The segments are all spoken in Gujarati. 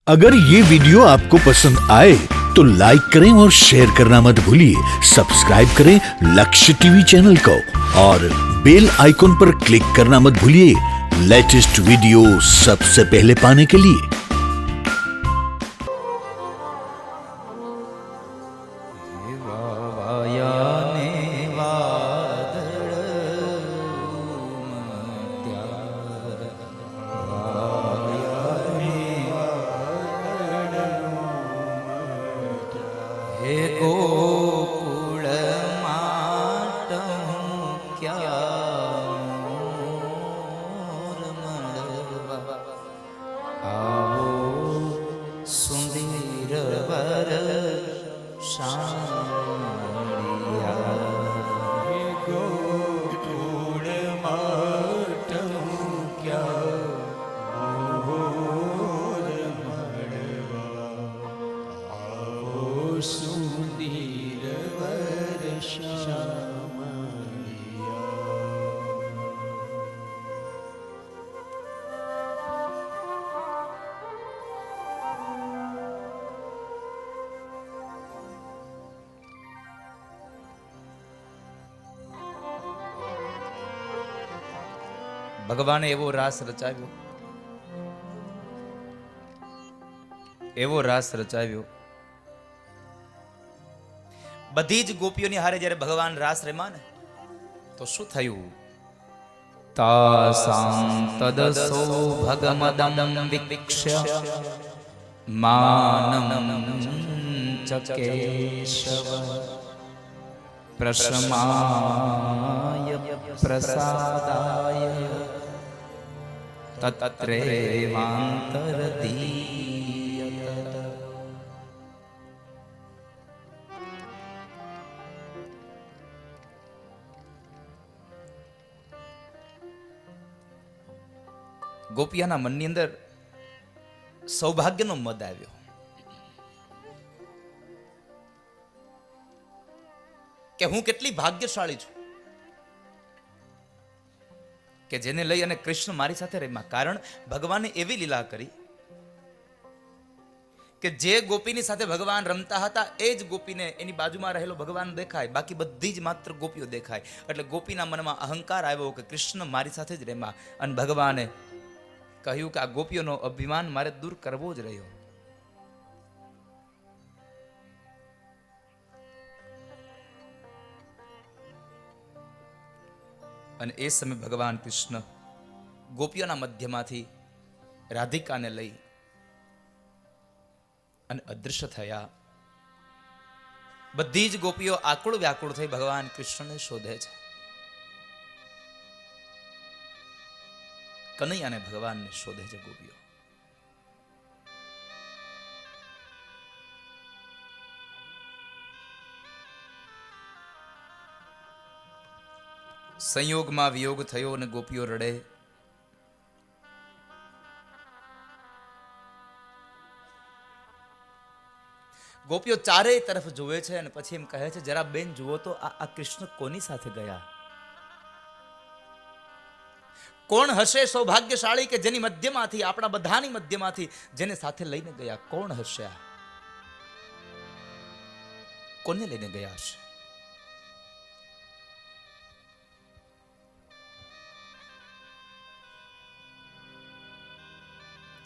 अगर ये वीडियो आपको पसंद आए तो लाइक करें और शेयर करना मत भूलिए। सब्सक्राइब करें लक्ष्य टीवी चैनल को और बेल आइकॉन पर क्लिक करना मत भूलिए लेटेस्ट वीडियो सबसे पहले पाने के लिए। ભગવાને એવો રાસ રચાવ્યો બધી જ ગોપીઓની હારે જ્યારે ભગવાન રાસ રમ્યા ને તો શું થયું? તાસાં તદસો ભગમદં વિક્ષય માનમ ચકેશવ પ્રશમાય પ્રસાદાય તત્રેવાંતરધીયત. ગોપિયાના મનની અંદર સૌભાગ્યનો મદ આવ્યો કે હું કેટલી ભાગ્યશાળી છું કે જેને લઈ અને કૃષ્ણ મારી સાથે રમ્યા. કારણ ભગવાને એવી લીલા કરી કે જે ગોપીની સાથે ભગવાન રમતા હતા એ જ ગોપીને એની બાજુમાં રહેલો ભગવાન દેખાય, બાકી બધી જ માત્ર ગોપીઓ દેખાય. એટલે ગોપીના મનમાં અહંકાર આવ્યો કે કૃષ્ણ મારી સાથે જ રમ્યા, અને ભગવાને કહ્યું કે આ ગોપીઓનો અભિમાન મારે દૂર કરવો જ રહ્યો. અને એ સમય ભગવાન કૃષ્ણ ગોપીઓના મધ્યમાંથી રાધિકાને લઈ અને અદૃશ્ય થયા. બધી જ ગોપીઓ આકુળ વ્યાકુળ થઈ ભગવાન કૃષ્ણને શોધે છે. કનૈયાને ભગવાનને શોધે છે ગોપીઓ. સંયોગમાં વિયોગ થયો અને ગોપીઓ રડે. ગોપીઓ ચારેય તરફ જોવે છે અને પછી એમ કહે છે, જરા બેન જુઓ તો આ કૃષ્ણ કોની સાથે ગયા? કોણ હશે સૌભાગ્યશાળી કે જેની મધ્યમાંથી, આપણા બધાની મધ્યમાંથી જેને સાથે લઈને ગયા? કોણ હશે આ? કોને લઈને ગયા હશે?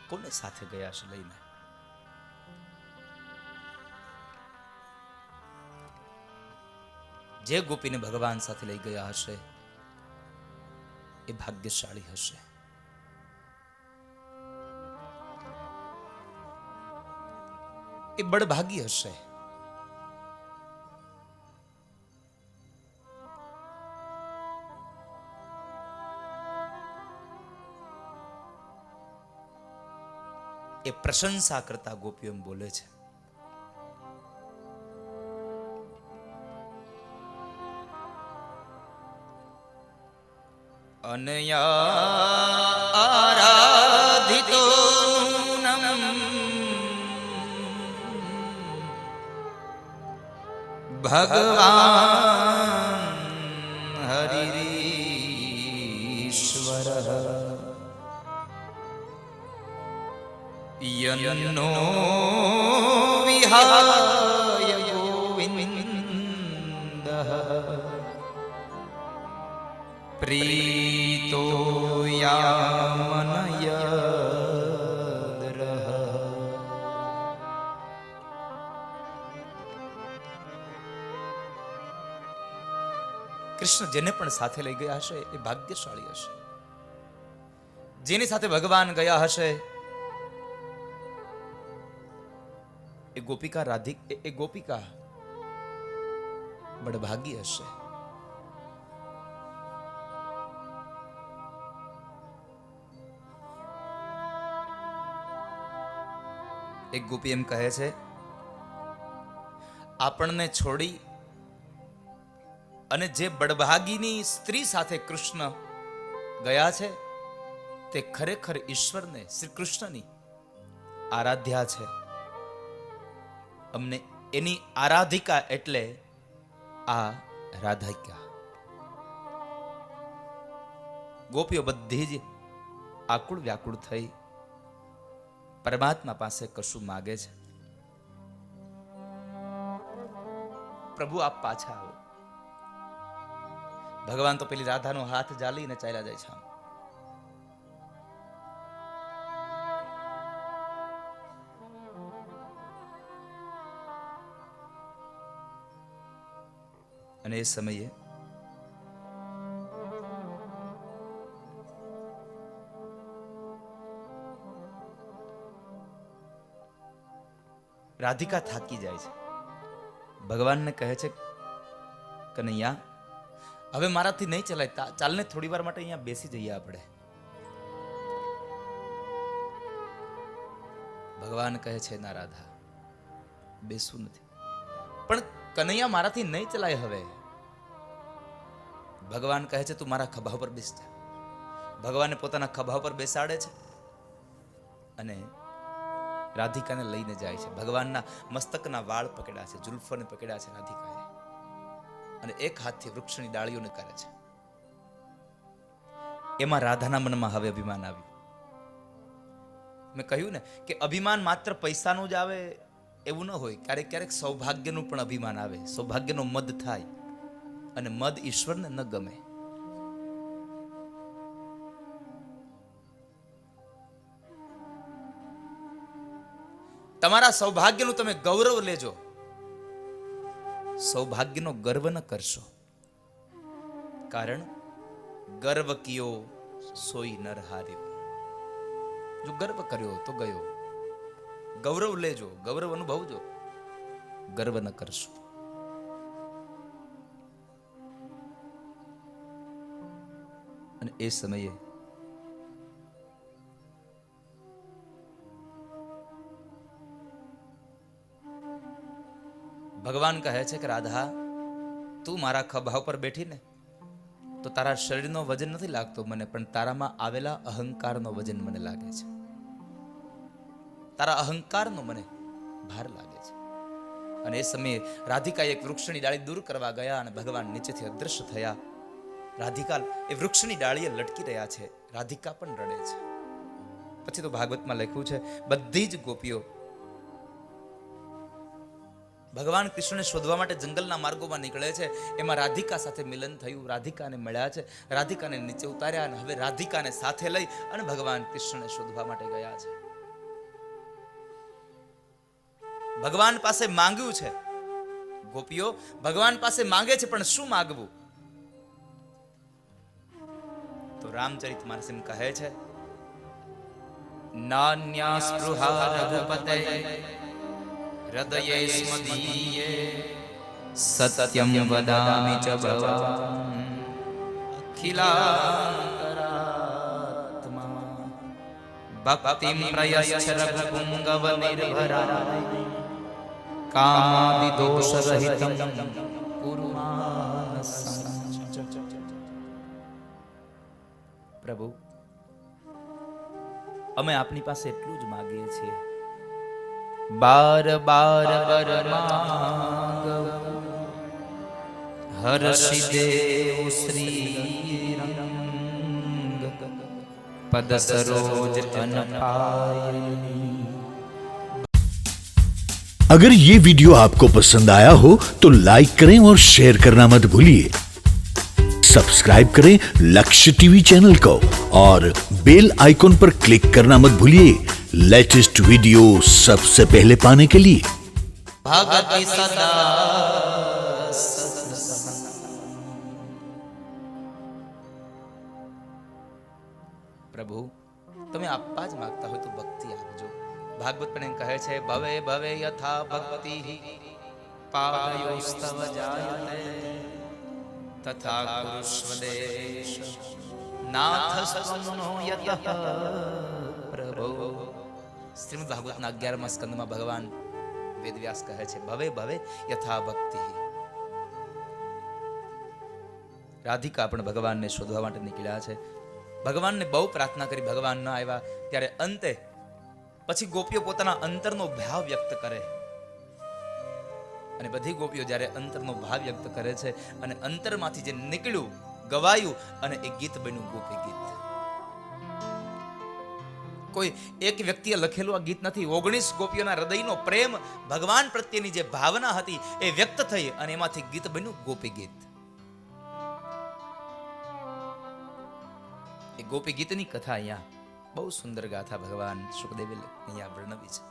કોને સાથે ગયા છે લઈને? જે ગોપીને ભગવાન સાથે લઈ ગયા હશે એ ભાગ્યશાળી હશે. એ બળભાગી હશે. એ પ્રશંસા કરતા ગોપીઓ એમ બોલે છે, અનયા આરાધિતો નૂનમ ભગવાન હરિરીશ્વર યન્નો વિહાય ગોવિંદ પ્રીતો યામનયદ્રહ. કૃષ્ણ જેને પણ સાથે લઈ ગયા હશે એ ભાગ્યશાળી હશે. જેની સાથે ભગવાન ગયા હશે એ ગોપિકા એ ગોપિકા બડભાગી હશે. એક ગોપી એમ કહે છે, આપણને છોડી અને જે બડભાગીની સ્ત્રી સાથે કૃષ્ણ ગયા છે તે ખરેખર ઈશ્વરને શ્રી કૃષ્ણની આરાધ્યા છે. અમને એની આરાધિકા એટલે આ રાધિકા. ગોપીઓ બધી જ આકુળ વ્યાકુળ થઈ પરમાત્મા પાસે કશું માગે છે. પ્રભુ આપ પાછા આવો. ભગવાન તો પેલી રાધાનો હાથ જાલીને ચાલ્યા જાય છે. અને એ સમયે રાધિકા થાકી જાય છે. ભગવાનને કહે છે, કનૈયા હવે મારાથી નહીં ચલાય, ચાલને થોડી વાર માટે અહીંયા બેસી જઈએ આપણે. ભગવાન કહે છે, ના રાધા બેસવું નથી. પણ કનૈયા મારાથી નહીં ચલાય હવે. ભગવાન કહે છે, તું મારા ખભા પર બેસ જા. ભગવાને પોતાના ખભા પર બેસાડે છે અને રાધિકાને લઈને જાય છે. ભગવાનના મસ્તકના વાળ પકડ્યા છે, જુલ્ફોને પકડ્યા છે રાધિકાએ, અને એક હાથથી વૃક્ષની ડાળીઓને કરે છે. એમાં રાધાના મનમાં હવે અભિમાન આવ્યું. મેં કહ્યું ને કે અભિમાન માત્ર પૈસાનું જ આવે એવું ન હોય. ક્યારેક ક્યારેક સૌભાગ્યનું પણ અભિમાન આવે. સૌભાગ્યનો મદ થાય અને મદ ઈશ્વરને ન ગમે. તમારા સૌભાગ્યનું તમે ગૌરવ લેજો, સૌભાગ્યનો ગર્વ ન કરશો. કારણ ગર્વ કિયો સોઈ નર હાર્યો. જો ગર્વ કર્યો તો ગયો. ગૌરવ લેજો, ગૌરવ અનુભવજો, ગર્વ ન કરશો. અને એ સમયે ભગવાન કહે છે કે રાધા, તું મારા ખભા ઉપર બેઠીને તો તારા શરીરનો વજન નથી લાગતો મને, પણ તારામાં આવેલા અહંકારનો વજન મને લાગે છે. તારા અહંકારનો મને ભાર લાગે છે. અને એ સમયે રાધિકા એક વૃક્ષની ડાળી દૂર કરવા ગયા અને ભગવાન નીચેથી અદૃશ્ય થયા. રાધિકા એ વૃક્ષની ડાળીએ લટકી રહ્યા છે. રાધિકા પણ રડે છે. પછી તો ભાગવતમાં લખ્યું છે, બધી જ ગોપીઓ ભગવાન કૃષ્ણને શોધવા માટે જંગલના માર્ગોમાં નીકળે છે. એમાં રાધિકા સાથે મિલન થયું. રાધિકાને મળ્યા છે, રાધિકાને નીચે ઉતાર્યા અને હવે રાધિકાને સાથે લઈ અને ભગવાન કૃષ્ણને શોધવા માટે ગયા છે. ભગવાન પાસે માંગ્યું છે. ગોપીઓ ભગવાન પાસે માંગે છે, પણ શું માંગવું? તો રામચરિતમાનસ એમ કહે છે, નાન્યા સ્પૃહા રઘુપતે હૃદયે સ્મદીયે સત્યમ વદામિ ચ ભવાન અખિલાંતરાત્મા ભક્તિમ પ્રયચ્છ રઘુપુંગવ નિર્ભરા કામાદિ દોષ રહિતમ કુરુ માનસં. પ્રભુ, અમે આપની પાસે એટલું જ માગીએ છીએ, બાર બાર બર માંગવ હર્ષિ દેવ શ્રી રંગ પદ સરોજ અનપાયની अगर ये वीडियो आपको पसंद आया हो तो लाइक करें और शेयर करना मत भूलिए। सब्सक्राइब करें लक्ष्य टीवी चैनल को और बेल आइकॉन पर क्लिक करना मत भूलिए लेटेस्ट वीडियो सबसे पहले पाने के लिए। भगति सदा પ્રભુ તમે આપવા જ માંગતા હોય તો ભક્તિ આપજો. ભાગવત પણ એમ કહે છે ભવે ભવે યથા ભક્તિ પાદયોસ્તવ જાયતે તથા કુરુષ્વદેશ નાથસ્તનો યતઃ પ્રભુ. શ્રીમદ ભાગવતના 11મા સ્કંદમાં ભગવાન વેદવ્યાસ કહે છે ભવે ભવે યથા ભક્તિ. રાધિકા પણ ભગવાનને શોધવા માટે નીકળ્યા છે. ભગવાનને બહુ પ્રાર્થના કરી, ભગવાન ન આવ્યા ત્યારે અંતે પછી ગોપીઓ પોતાના અંતરનો ભાવ વ્યક્ત કરે અને બધી ગોપીઓ જ્યારે અંતરનો ભાવ વ્યક્ત કરે છે અને અંતરમાંથી જે નીકળ્યું ગવાયું અને એ ગીત બન્યું ગોપી ગીત. કોઈ એક વ્યક્તિએ લખેલું આ ગીત નથી. 19 ગોપીઓના હૃદયનો પ્રેમ ભગવાન પ્રત્યેની જે ભાવના હતી એ વ્યક્ત થઈ અને એમાંથી ગીત બન્યું ગોપી ગીત. એ ગોપી ગીતની કથા અહીંયા બહુ સુંદર ગાથા ભગવાન સુખદેવે અહીંયા વર્ણવી છે.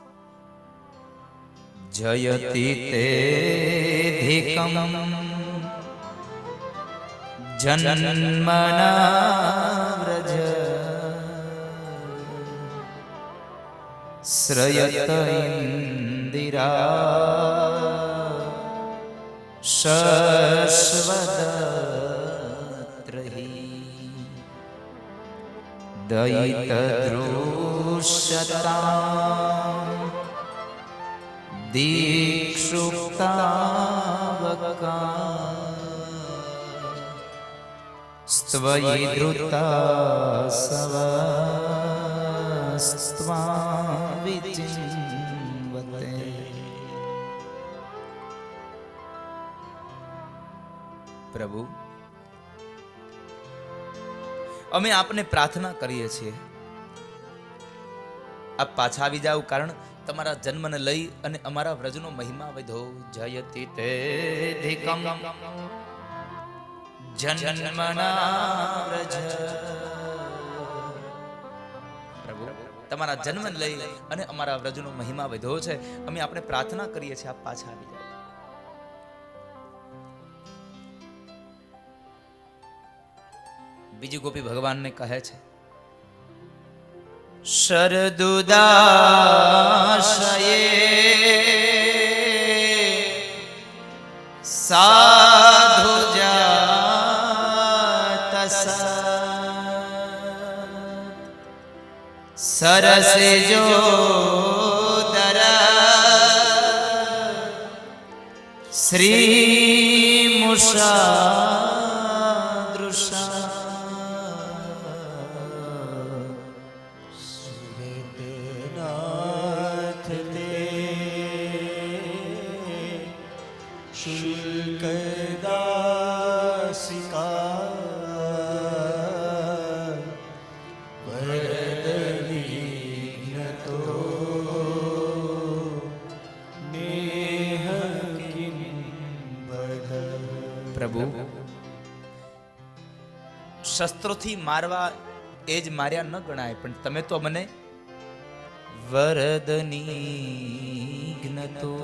જયતિ તે ધીકમ જન્મના વ્રજ શ્રયત ઇન્દિરા શશ્વદત્રહી દયિતદૃશ્યતાં દીક્ષુપ્તાવકાં સ્ત્વયિ ધૃતા સવસ્ત્વાં વિચિન્વતે. પ્રભુ અમે આપને પ્રાર્થના કરીએ છીએ આપ પાછા આવી જાવ, કારણ તમારા જન્મને લઈ અને અમારા વ્રજનો મહિમા વધો. જયતિ તે ધીકમ જન્મના વ્રજ. પ્રભુ તમારા જન્મને લઈ અને અમારા વ્રજનો મહિમા વધ્યો છે. અમે આપણે પ્રાર્થના કરીએ છીએ આપ પાછા આવી જાવ. બીજી ગોપી ભગવાનને કહે છે શરદુદાશયે સાધુ જાતસ સરસે જોદર શ્રી મુષા પ્રભુ શસ્ત્રોથી મારવા એ જ માર્યા ન ગણાય, પણ તમે તો મને વરદની જ્ઞતો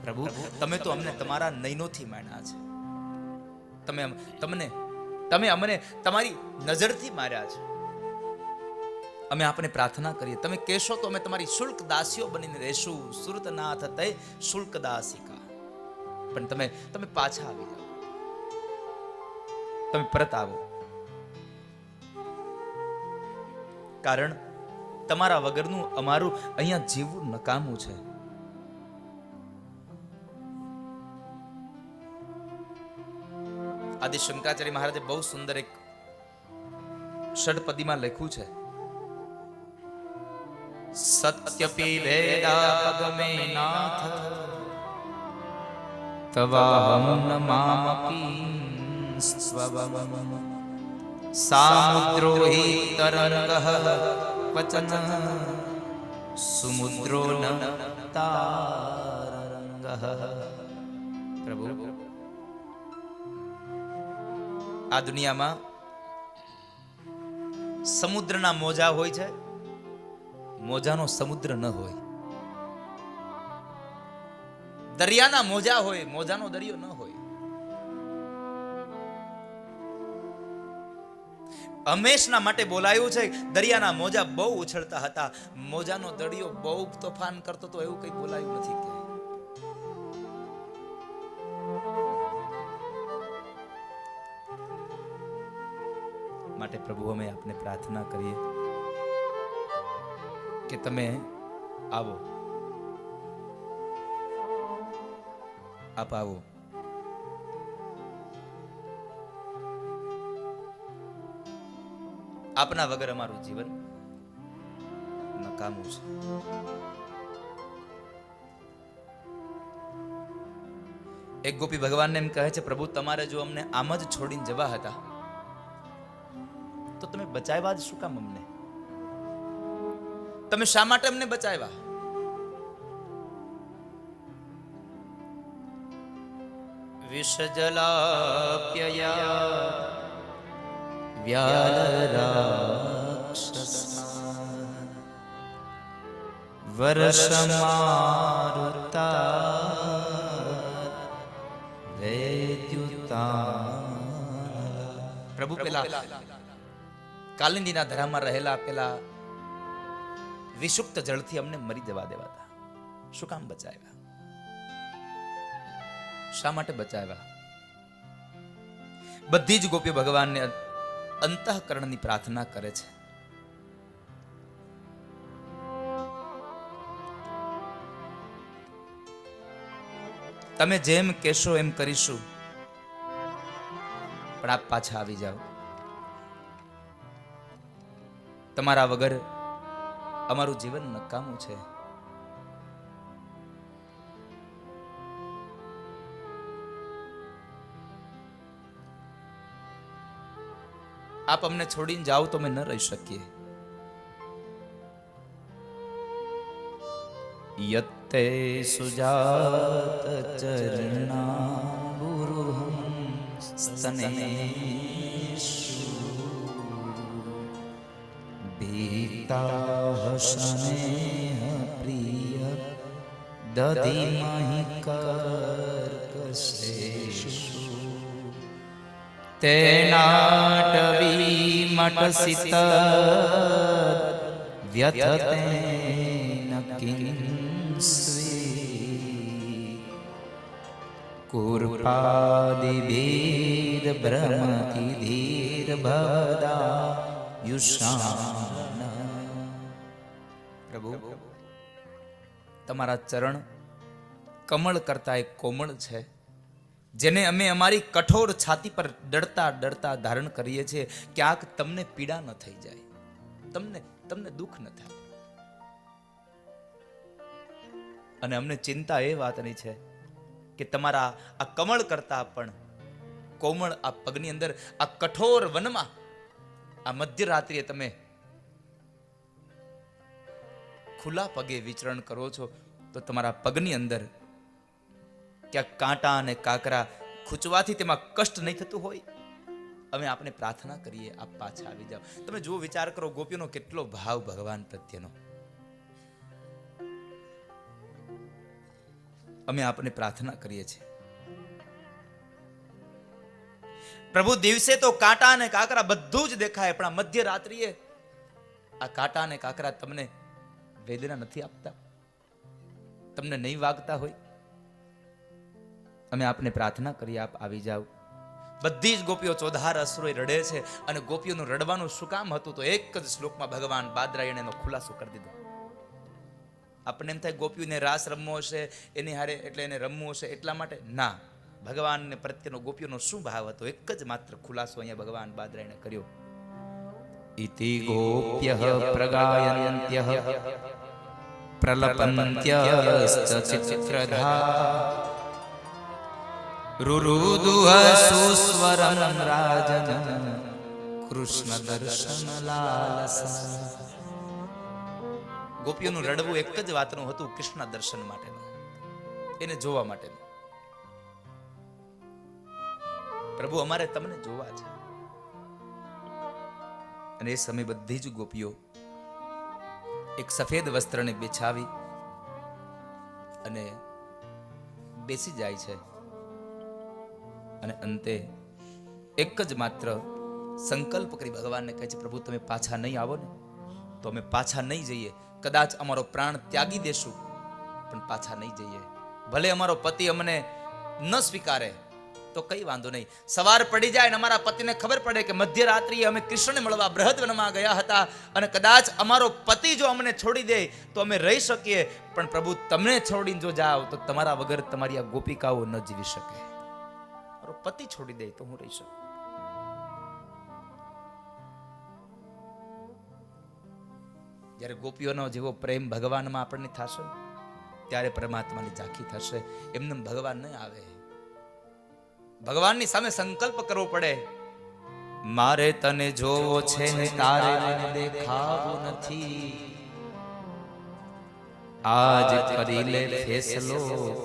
પ્રભુ તમે તો અમને તમારા નયનોથી માર્યા છે. તમે અમને તમારી નજરથી માર્યા છે. અમે આપને પ્રાર્થના કરીએ તમે કહેશો તો અમે તમારી શુલ્ક દાસીઓ બનીને રહેશું. સુરતનાથ તે શુલ્ક દાસિકા. પણ તમે પાછા આવી જાઓ, તમે પરત આવો, કારણ તમારા વગરનું અમારું અહીંયા જીવવું નકામું છે. આદિ શંકરાચાર્ય મહારાજે બહુ સુંદર એક ષડપદીમાં લખ્યું છે સત્યપી વેદા પગમે નાથ તવાહમ નમામપી સ્વવમ સામુદ્રો હિ તરંગ વચન સુમુદ્રો ન તારંગ. પ્રભુ, આ દુનિયામાં સમુદ્રના મોજા હોય છે, મોજાનો સમુદ્ર ન હોય. દરિયાના મોજા હોય, મોજાનો દરિયો ન હોય. હંમેશના માટે બોલાયું છે, દરિયાના મોજા બહુ ઉછળતા હતા, મોજાનો દરિયો બહુ તોફાન કરતો તો એવું કઈ બોલાયું નથી. માટે પ્રભુ, અમે આપને પ્રાર્થના કરીએ કે તમે આવો, આપ આવો. આપના વગર અમારું જીવન નકામું છે. એક ગોપી ભગવાનને એમ કહે છે, પ્રભુ તમારે જો અમને આમ જ છોડીને જવા હતા તો તમે બચાવ્યા જ શું કામ અમને? તમે શા માટે અમને બચાવ્યા? વિષજલાપ્યયા વ્યાલરાક્ષસા વર્ષમારુતા વૈદ્યુતા. પ્રભુ, પેલા કાલિંદીના ધરામાં રહેલા પેલા વિષુપ્ત જળથી અમને મરી જવા દેવાતા. શું કામ બચાવ્યા? શા માટે બચાવ્યા? બધી જ ગોપીઓ ભગવાનને અંતઃકરણની પ્રાર્થના કરે છે. તમે જેમ કહેશો એમ કરીશું, પણ આપ પાછા આવી જાઓ. તમારા વગર અમારું જીવન નકામું છે. આપ અમને છોડીને જાઓ તો અમે ન રહી શકીએ. યત્તે સુજાત ચરણાંબુરુહં સ્તનેષુ ભીતાઃ શનેઃ પ્રિય દધિમહિ કર્કશેષુ તેનાટવી મટસિત વ્યથતેન કિંસ્વી કુર્પાદિભીર ભ્રમતિધીર ભવદા યુષાન. પ્રભુ, તમારા ચરણ કમળ કરતા એક કોમળ છે, જેને અમે અમારી કઠોર છાતી પર ડરતા ડરતા ધારણ કરીએ છીએ. ક્યાંક તમને પીડા ન થઈ જાય, તમને દુઃખ ન થાય. અને અમને ચિંતા એ વાતની છે કે તમારા આ કમળ કરતા પણ કોમળ આ પગની અંદર, આ કઠોર વનમાં આ મધ્યરાત્રિએ તમે ખુલ્લા પગે વિચરણ કરો છો, તો તમારા પગની અંદર ક્યાંક કાંટા અને કાંકરા ખૂંચવાથી તેમાં કષ્ટ નહીં થતું હોય. અમે આપને પ્રાર્થના કરીએ, આપ પાછા આવી જાઓ. તમે જો વિચાર કરો, ગોપીઓનો કેટલો ભાવ ભગવાન પ્રત્યેનો. અમે આપને પ્રાર્થના કરીએ છીએ. પ્રભુ, દિવસે તો કાંટા અને કાંકરા બધું જ દેખાય, પણ આ મધ્યરાત્રિએ આ કાંટા અને કાંકરા તમને વેદના નથી આપતા? તમને નહીં વાગતા હોય? અમે આપને પ્રાર્થના કરીએ, આપ આવી જાઓ. બધી જ ગોપીઓ ચોધાર અશ્રુએ રડે છે. અને ગોપીઓનું રડવાનું શું કામ હતું? તો એક જ શ્લોકમાં ભગવાન બાદરાયણે એનો ખુલાસો કરી દીધો. આપણને એમ થાય ગોપીઓને રાસ રમવો હશે, એની હારે એટલે એને રમવું હશે એટલા માટે. ના, ભગવાનને પ્રત્યેનો ગોપીઓનો શું ભાવ હતો? એક જ માત્ર ખુલાસો અહીંયા ભગવાન બાદરાયણે કર્યો. ઇતિ ગોપ્યઃ પ્રગાયન્ત્યઃ પ્રલપન્ત્યશ્ચિત્રધા રુરુદુઃ સુસ્વરં રાજન કૃષ્ણ દર્શન લાલસા. ગોપીઓનું રડવું એક જ વાતનું હતું, કૃષ્ણ દર્શન માટેનું, એને જોવા માટેનું. પ્રભુ અમારે તમને જોવા છે. અને એ સમય બધી જ ગોપીઓ એક સફેદ વસ્ત્રને બિછાવી અને બેસી જાય છે. અને અંતે એક જ માત્ર સંકલ્પ કરી ભગવાનને કહે છે, પ્રભુ તમે પાછા નહીં આવો ને તો અમે પાછા નહીં જઈએ. કદાચ અમારો પ્રાણ ત્યાગી દેશું પણ પાછા નહીં જઈએ. ભલે અમારો પતિ અમને ન સ્વીકારે તો કઈ વાંધો નહીં. સવાર પડી જાય અને અમારા પતિને ખબર પડે કે મધ્યરાત્રિએ અમે કૃષ્ણને મળવા બૃહદવનમાં ગયા હતા અને કદાચ અમારો પતિ જો અમને છોડી દે તો અમે રહી શકીએ, પણ પ્રભુ તમને છોડીને જો જાઓ તો તમારા વગર તમારી આ ગોપિકાઓ ન જીવી શકે. મારો પતિ છોડી દે તો હું રહી શકું. જ્યારે ગોપીઓનો જેવો પ્રેમ ભગવાનમાં આપણને થશે ત્યારે પરમાત્માની ઝાંખી થશે. એમને ભગવાન નહીં આવે. ભગવાનની સામે સંકલ્પ કરવો પડે, મારે તને જોવો છે ને તારે મને દેખાવું નથી. આજ કરી લે ફેસલો,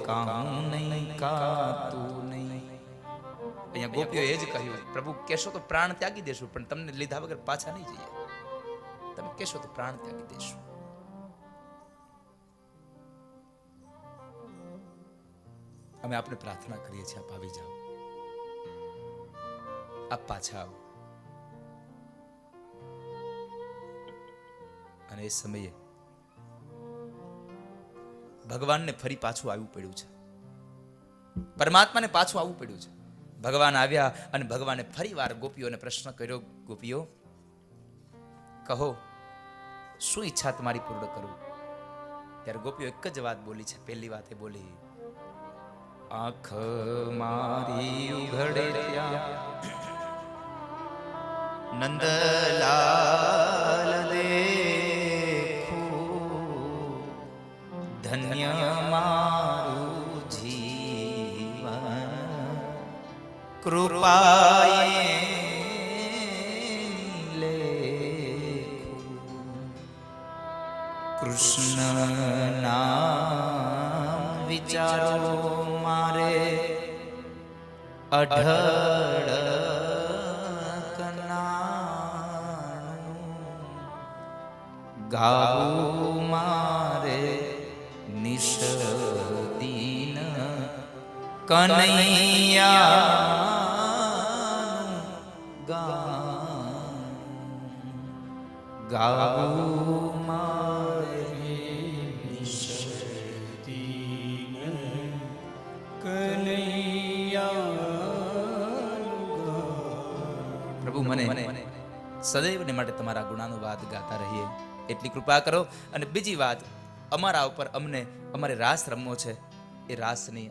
કામ નહીં કાતું નહીં. અહીંયા ગોપીઓ એ જ કહ્યું, પ્રભુ કહેશો તો પ્રાણ ત્યાગી દેશું પણ તમને લીધા વગર પાછા નહીં જઈએ. તમે કહેશો તો પ્રાણ ત્યાગી દેશું. અમે આપણે પ્રાર્થના કરીએ છીએ, આપ આવી જાઓ, આપ પાછા આવો. અને એ સમયે ભગવાનને ફરી પાછું આવવું પડ્યું છે. પરમાત્માને પાછું આવવું પડ્યું છે. ભગવાન આવ્યા અને ભગવાને ફરી વાર ગોપીઓને પ્રશ્ન કર્યો, ગોપીઓ કહો શું ઈચ્છા તમારી પૂર્ણ કરું? ત્યારે ગોપીઓ એક જ વાત બોલી છે. પહેલી વાત એ બોલી, આંખ મારી ઉઘડે ત્યાં નંદલાલ દેખું, ધન્ય મારું જીવન, કૃપાએ લેખું, કૃષ્ણ નામ વિચારો મારે અઢળ ગાવું મારે નિષદીન કનૈયાનું ગાન, ગાવું મારે નિષદીન કનૈયાનું ગાન. પ્રભુ મને સદૈવને માટે તમારા ગુણાનુવાદ ગાતા રહીએ એટલી કૃપા કરો. અને બીજી વાત, અમારા ઉપર અમને અમારે રાસ રમવો છે, એ રાસની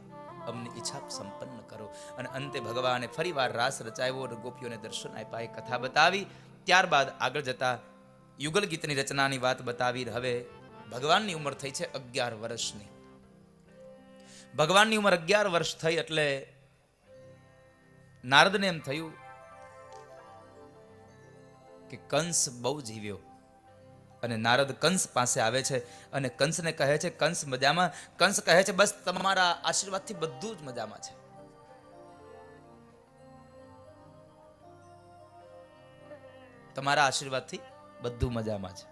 અમને ઈચ્છા સંપન્ન કરો. અને અંતે ભગવાને ફરી વાર રાસ રચાવ્યો અને ગોપીઓને દર્શન આપ્યા, એ કથા બતાવી. ત્યારબાદ આગળ જતા યુગલ ગીતની રચનાની વાત બતાવી. હવે ભગવાનની ઉંમર થઈ છે 11 વર્ષની. ભગવાનની ઉંમર 11 વર્ષ થઈ એટલે નારદને એમ થયું કે કંસ બહુ જીવ્યો. અને નારદ કંસ પાસે આવે છે અને કંસને કહે છે, કંસ મજામાં? કંસ કહે છે, બસ તમારા આશીર્વાદથી બધું જ મજામાં છે. તમારા આશીર્વાદથી બધું મજામાં છે.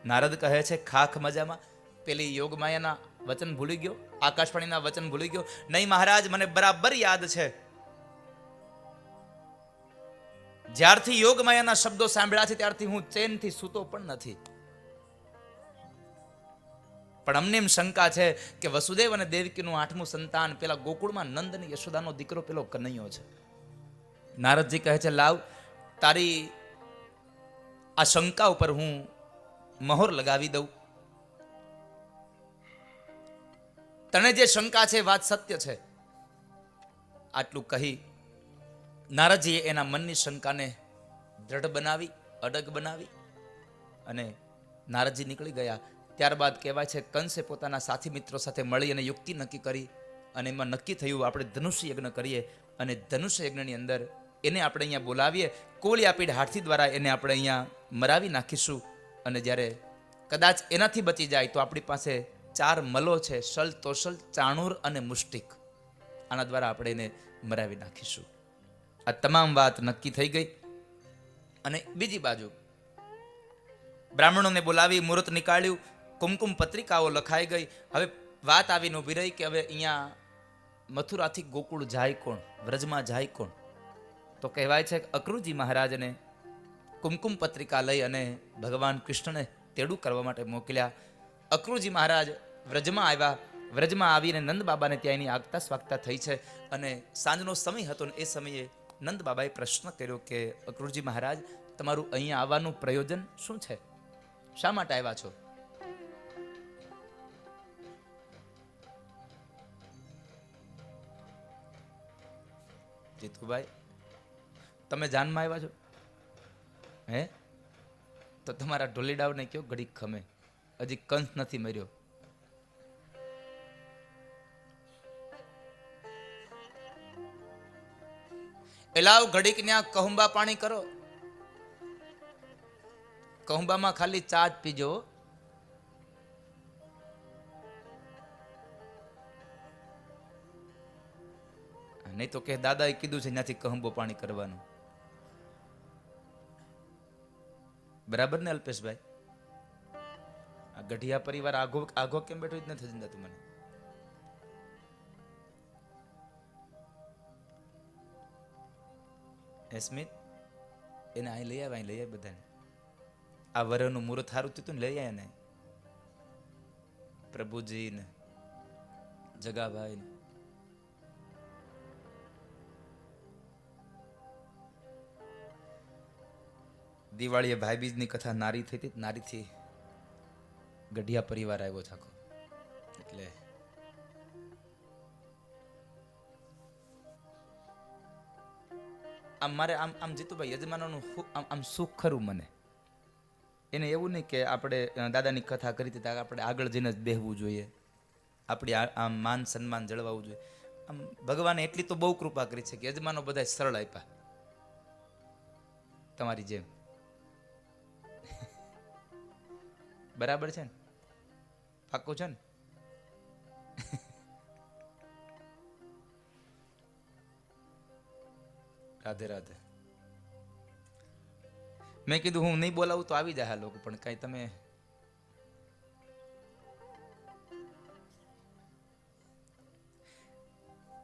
નારદ કહે છે, ખાખ મજામાં? પેલી યોગમાયાના વચન ભૂલી ગયો? આકાશવાણીના વચન ભૂલી ગયો? નહીં મહારાજ, મને બરાબર યાદ છે. જ્યારથી યોગમાયાના શબ્દો સાંભળ્યા છે ત્યારથી હું ચેનથી સૂતો પણ નથી. પણ અમને એમ શંકા છે કે વસુદેવ અને દેવકીનું 8મું સંતાન પેલા ગોકુળમાં નંદ અને યશોદાનો દીકરો પેલો કનૈયો છે. નારદજી કહે છે, લાવ તારી આ શંકા ઉપર હું મહોર લગાવી દઉં. તને જે શંકા છે વાત સત્ય છે. આટલું કહી નારદજીએ એના મનની શંકાને દ્રઢ બનાવી, અડગ બનાવી અને નારદજી નીકળી ગયા. ત્યારબાદ કહેવાય છે કંસે પોતાના સાથી મિત્રો સાથે મળી અને યુક્તિ નક્કી કરી અને એમાં નક્કી થયું આપણે ધનુષ્ય યજ્ઞ કરીએ, અને ધનુષ્ય યજ્ઞની અંદર એને આપણે અહીંયા બોલાવીએ, કોળિયાપીઠ હાથી દ્વારા એને આપણે અહીંયા મરાવી નાખીશું. અને જ્યારે કદાચ એનાથી બચી જાય તો આપણી પાસે 4 મલો છે, શલ, તોશલ, ચાણૂર અને મુષ્ટિક. આના દ્વારા આપણે એને મરાવી નાખીશું. આ તમામ વાત નક્કી થઈ ગઈ. અને બીજી બાજુ બ્રાહ્મણોને બોલાવી મુહૂર્ત નીકાળ્યું, કુમકુમ પત્રિકાઓ લખાઈ ગઈ. હવે વાત આવીને ઊભી રહી કે હવે અહીંયા મથુરાથી ગોકુળ જાય કોણ, વ્રજમાં જાય કોણ? તો કહેવાય છે કે અક્રૂરજી મહારાજને કુમકુમ પત્રિકા લઈ અને ભગવાન કૃષ્ણને તેડું કરવા માટે મોકલ્યા. અક્રૂરજી મહારાજ વ્રજમાં આવ્યા. વ્રજમાં આવીને નંદ બાબાને ત્યાં એની આગતા સ્વાગતા થઈ છે. અને સાંજનો સમય હતો ને એ સમયે નંદ બાબાએ પ્રશ્ન કર્યો કે અક્રૂરજી મહારાજ, તમારું અહીંયા આવવાનું પ્રયોજન શું છે? શા માટે આવ્યા છો? જીતુભાઈ, તમે જાનમાં આવ્યા છો? હે? તો તમારા ઢોલીડાવને કયો ઘડીક ખમે, હજી કંસ નથી મર્યો. એલાવ ઘડીક ન્યા કહુંબા પાણી કરો. કહુંબામાં ખાલી ચા જ પીજો. નહીં તો કે દાદાએ કીધું છે ત્યાંથી કહુંબો પાણી કરવાનું. બરાબર ને અલ્પેશભાઈ? આ ગઢિયા પરિવાર આઘો કેમ બેઠો જ નથી સમજાતું મને. સ્મિત, એને અહીં લઈ આવ્યા બધાને. આ વરનું મુહૂર્ત સારું થયું ને, લઈ આવ્યા ને પ્રભુજી ને જગાભાઈ ને. દિવાળીએ ભાઈબીજની કથા નારી થઈ હતી, નારીથી ગઢિયા પરિવાર આવ્યો છે આખો. એટલે આમ મારે આમ જીતુભાઈ યજમાનોનું આમ સુખ ખરું મને. એને એવું નહીં કે આપણે દાદાની કથા કરી હતી આપણે આગળ જઈને જ બેહવું જોઈએ, આપણી આમ માન સન્માન જળવાવું જોઈએ. આમ ભગવાને એટલી તો બહુ કૃપા કરી છે કે યજમાનો બધા સરળ આપ્યા, તમારી જેમ. બરાબર છે ને? પાક્કું છે ને? રાધે રાધે. મેં કીધું હું નહીં બોલાવું તો આવી જાય લોકો, પણ કઈ તમે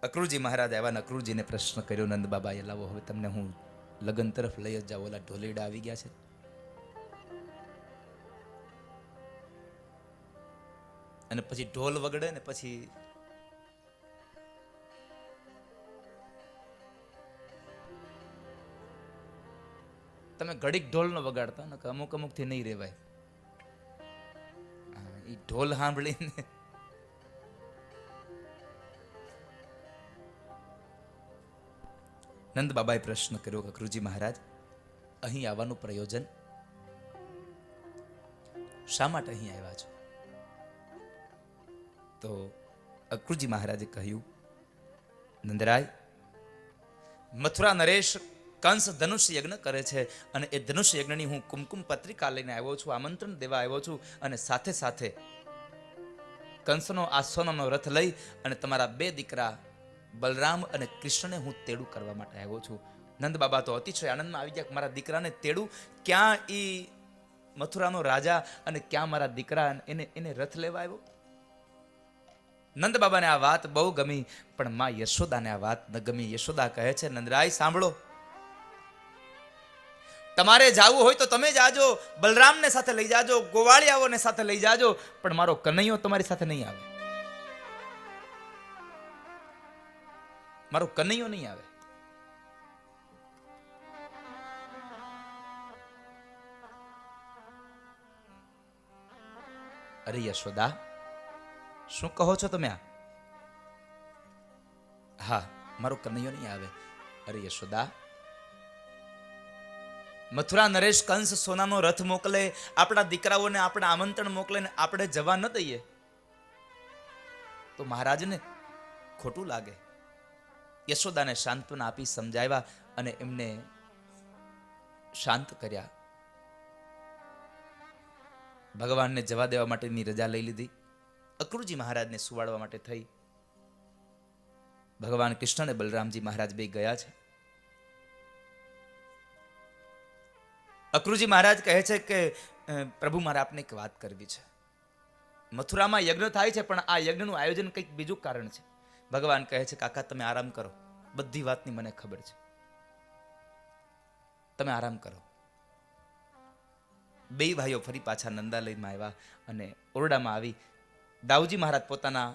અક્રૂરજી મહારાજ આવ્યા. અક્રૂરજીને પ્રશ્ન કર્યો નંદ બાબાએ, લાવો હવે તમને હું લગન તરફ લઈ જ જાવ, ઓલા ઢોલેડા આવી ગયા છે. અને પછી ઢોલ વગડે ને પછી તમે ઘડીક ઢોલ નો વગાડતા ને, અમુક અમુક થી નહીં રેવાય. એ ઢોલ સાંભળીને નંદ બાબાએ પ્રશ્ન કર્યો કે અક્રૂરજી મહારાજ, અહીં આવવાનું પ્રયોજન શા માટે અહીં આવ્યા છો? તો અક્રૂરજી મહારાજે કહ્યું, નંદરાય, મથુરા નરેશ કંસ ધનુષ્ય યજ્ઞ કરે છે અને એ ધનુષ્ય યજ્ઞની હું કુમકુમ પત્રિકા લઈને આવ્યો છું, આમંત્રણ દેવા આવ્યો છું. અને સાથે સાથે કંસનો આ સોનાનો રથ લઈ અને તમારા 2 દીકરા બલરામ અને કૃષ્ણને હું તેડું કરવા માટે આવ્યો છું. નંદ બાબા તો અતિશય આનંદમાં આવી ગયા, મારા દીકરાને તેડું, ક્યાં ઈ મથુરાનો રાજા અને ક્યાં મારા દીકરા, એને રથ લેવા આવ્યો. નંદ બાબાને આ વાત બહુ ગમી, પણ માં યશોદાને આ વાત ન ગમી. યશોદા કહે છે, નંદરાય સાંભળો, તમારે જાવું હોય તો તમે જાજો, બલરામને સાથે લઈ જાજો, ગોવાળિયાઓને સાથે લઈ જાજો, પણ મારો કનૈયો તમારી સાથે નહીં આવે. મારો કનૈયો નહીં આવે. અરે યશોદા, શું કહો છો તમે? હા, મારો કનૈયો નહીં આવે. અરે યશોદા, મથુરા નરેશ કંસ સોનાનો રથ મોકલે, આપણા દીકરાઓને આપણે આમંત્રણ મોકલે ને આપણે જવા ન દઈએ તો મહારાજને ખોટું લાગે. યશોદાને સાંત્વના આપી સમજાવ્યા અને એમને શાંત કર્યા. ભગવાનને જવા દેવા માટેની રજા લઈ લીધી. અક્રૂરજી મહારાજને સુવાડવા માટે થઈ. ભગવાન કૃષ્ણ અને બલરામજી મહારાજ બે ગયા છે. અક્રૂરજી મહારાજ કહે છે કે પ્રભુ મારે આપને એક વાત કરવી છે. મથુરામાં યજ્ઞ થાય છે, પણ આ યજ્ઞનું આયોજન કંઈક બીજું કારણ છે. ભગવાન કહે છે કાકા તમે આરામ કરો, બધી વાતની મને ખબર છે, તમે આરામ કરો. બે ભાઈઓ ફરી પાછા નંદાલયમાં આવ્યા અને ઓરડામાં આવી દાઉજી મહારાજ પોતાના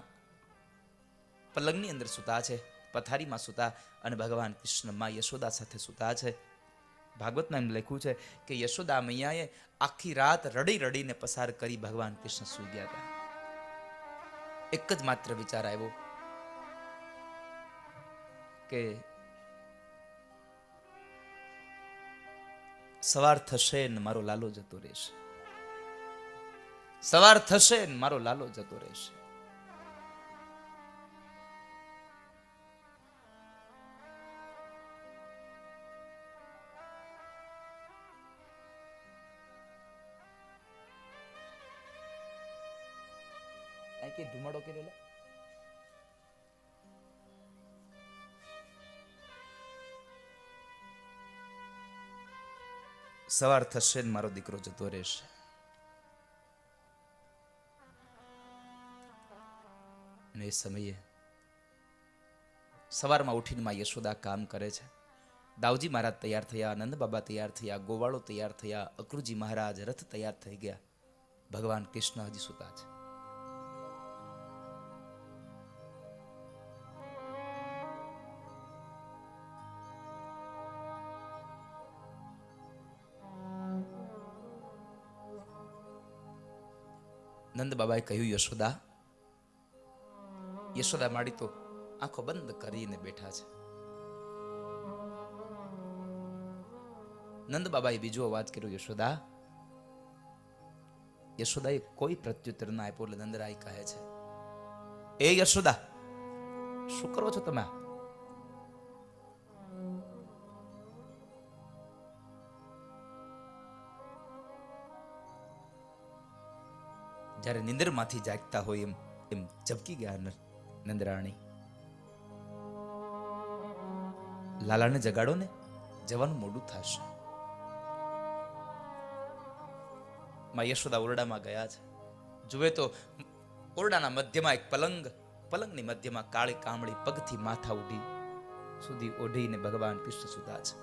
પલંગની અંદર સૂતા છે, પથારીમાં સૂતા, અને ભગવાન કૃષ્ણ માં યશોદા સાથે સૂતા છે. ભાગવતમાં એમ લખ્યું છે કે યશોદા મૈયાએ આખી રાત રડી રડીને પસાર કરી ભગવાન કૃષ્ણ સૂઈ ગયા હતા. એક જ માત્ર વિચાર આવ્યો કે સવાર થશે ને મારો લાલો જતો રહેશે, સવાર થશે ને મારો લાલો જતો રહેશે. કે ધુમાડો કરેલો સવાર થશે ને મારો દીકરો જતો રહેશે. અને એ સમયે સવારમાં ઉઠીને માં યશોદા કામ કરે છે. દાઉજી મહારાજ તૈયાર થયા, નંદ બાબા તૈયાર થયા, ગોવાળો તૈયાર થયા, અક્રૂરજી મહારાજ રથ તૈયાર થઈ ગયા. ભગવાન કૃષ્ણ હજી સૂતા છે. નંદ બાબાએ કહ્યું યશોદા. યશોદા માડી તો આંખો બંધ કરીને બેઠા છે. નંદ બાબાએ બીજો અવાજ કર્યો યશોદા. યશોદાએ કોઈ પ્રત્યુત્તર ના આપ્યો. એટલે નંદરાય કહે છે એ યશોદા શું કરો છો તમે? જ્યારે નિંદરમાંથી જાગતા હોય એમ ઝબકી ગયા નંદરાણી. લાલાને જગાડો ને, જવાનું મોડું થશે. માં યશોદા ઓરડામાં ગયા છે. જુએ તો ઓરડાના મધ્યમાં એક પલંગની મધ્યમાં કાળી કામળી પગથી માથા સુધી ઓઢીને ભગવાન કૃષ્ણ સૂતા છે.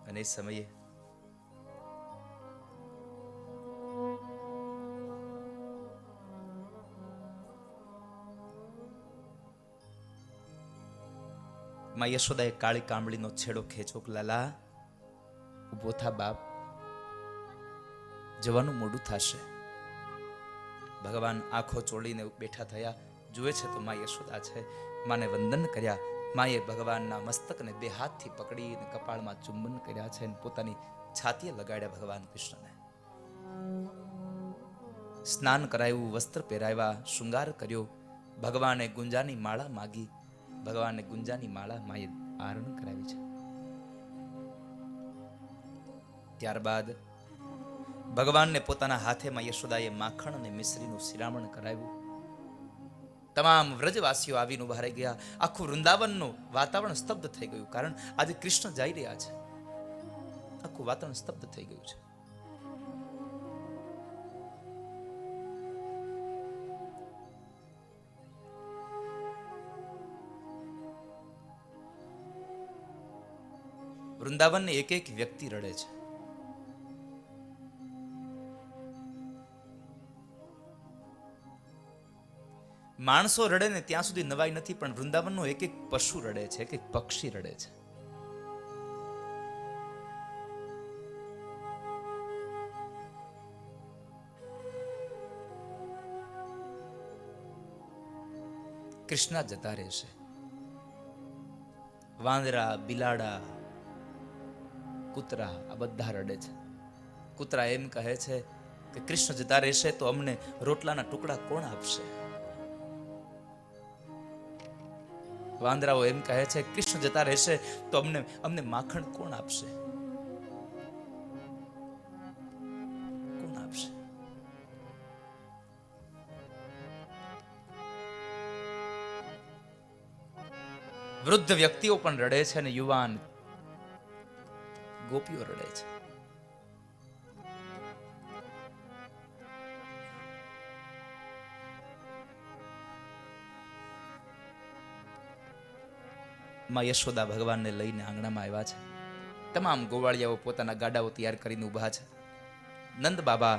અને એ સમયે માં યશોદાએ કાળી કામળીનો છેડો ખેંચો. લાલા ઉભો થા બાપ, જવાનું મોડું થશે. ભગવાન આંખો ચોળીને બેઠા થયા. જુએ છે તો માં યશોદા છે. માને વંદન કર્યા. માએ ભગવાનના મસ્તકને બે હાથથી પકડીને કપાળમાં ચુંબન કર્યા છે અને પોતાની છાતીએ લગાડ્યા ભગવાન કૃષ્ણને. સ્નાન કરાયું, વસ્ત્ર પહેરાવ્યા, શૃંગાર કર્યો. ભગવાને ગુંજાની માળા માગી. ભગવાનને ગુંજાની માળા માએ આરણ કરાવી છે. ત્યારબાદ ભગવાનને પોતાના હાથેમાં યશોદાએ માખણ અને મિશ્રીનું શિરામણ કરાવ્યું. તમામ વ્રજવાસીઓ આવીને ઉભા રહી ગયા. આખું વૃંદાવનનું વાતાવરણ સ્તબ્ધ થઈ ગયું. કારણ આજે કૃષ્ણ જઈ રહ્યા છે. આખું વાતાવરણ સ્તબ્ધ થઈ ગયું છે. વૃંદાવનની એક એક વ્યક્તિ રડે છે. માણસો રડે ને ત્યાં સુધી નવાઈ નથી, પણ વૃંદાવનનો એક એક પશુ રડે છે, એક એક પક્ષી રડે છે. કૃષ્ણ જતા રહેશે. વાંદરા, બિલાડા, કૂતરા આ બધા રડે છે. કૂતરા એમ કહે છે કે કૃષ્ણ જતા રહેશે તો અમને રોટલાના ટુકડા કોણ આપશે? વાંદરાઓ એમ કહે છે, કૃષ્ણ જતા રહેશે તો અમને માખણ કોણ આપશે? કોણ આપશે? વૃદ્ધ વ્યક્તિઓ પણ રડે છે અને યુવાન ગોપીઓ રડે છે. માં યશોદા ભગવાનને લઈને આંગણામાં આવ્યા છે. તમામ ગોવાળિયાઓ પોતાના ગાડાઓ તૈયાર કરીને ઊભા છે. નંદ બાબા,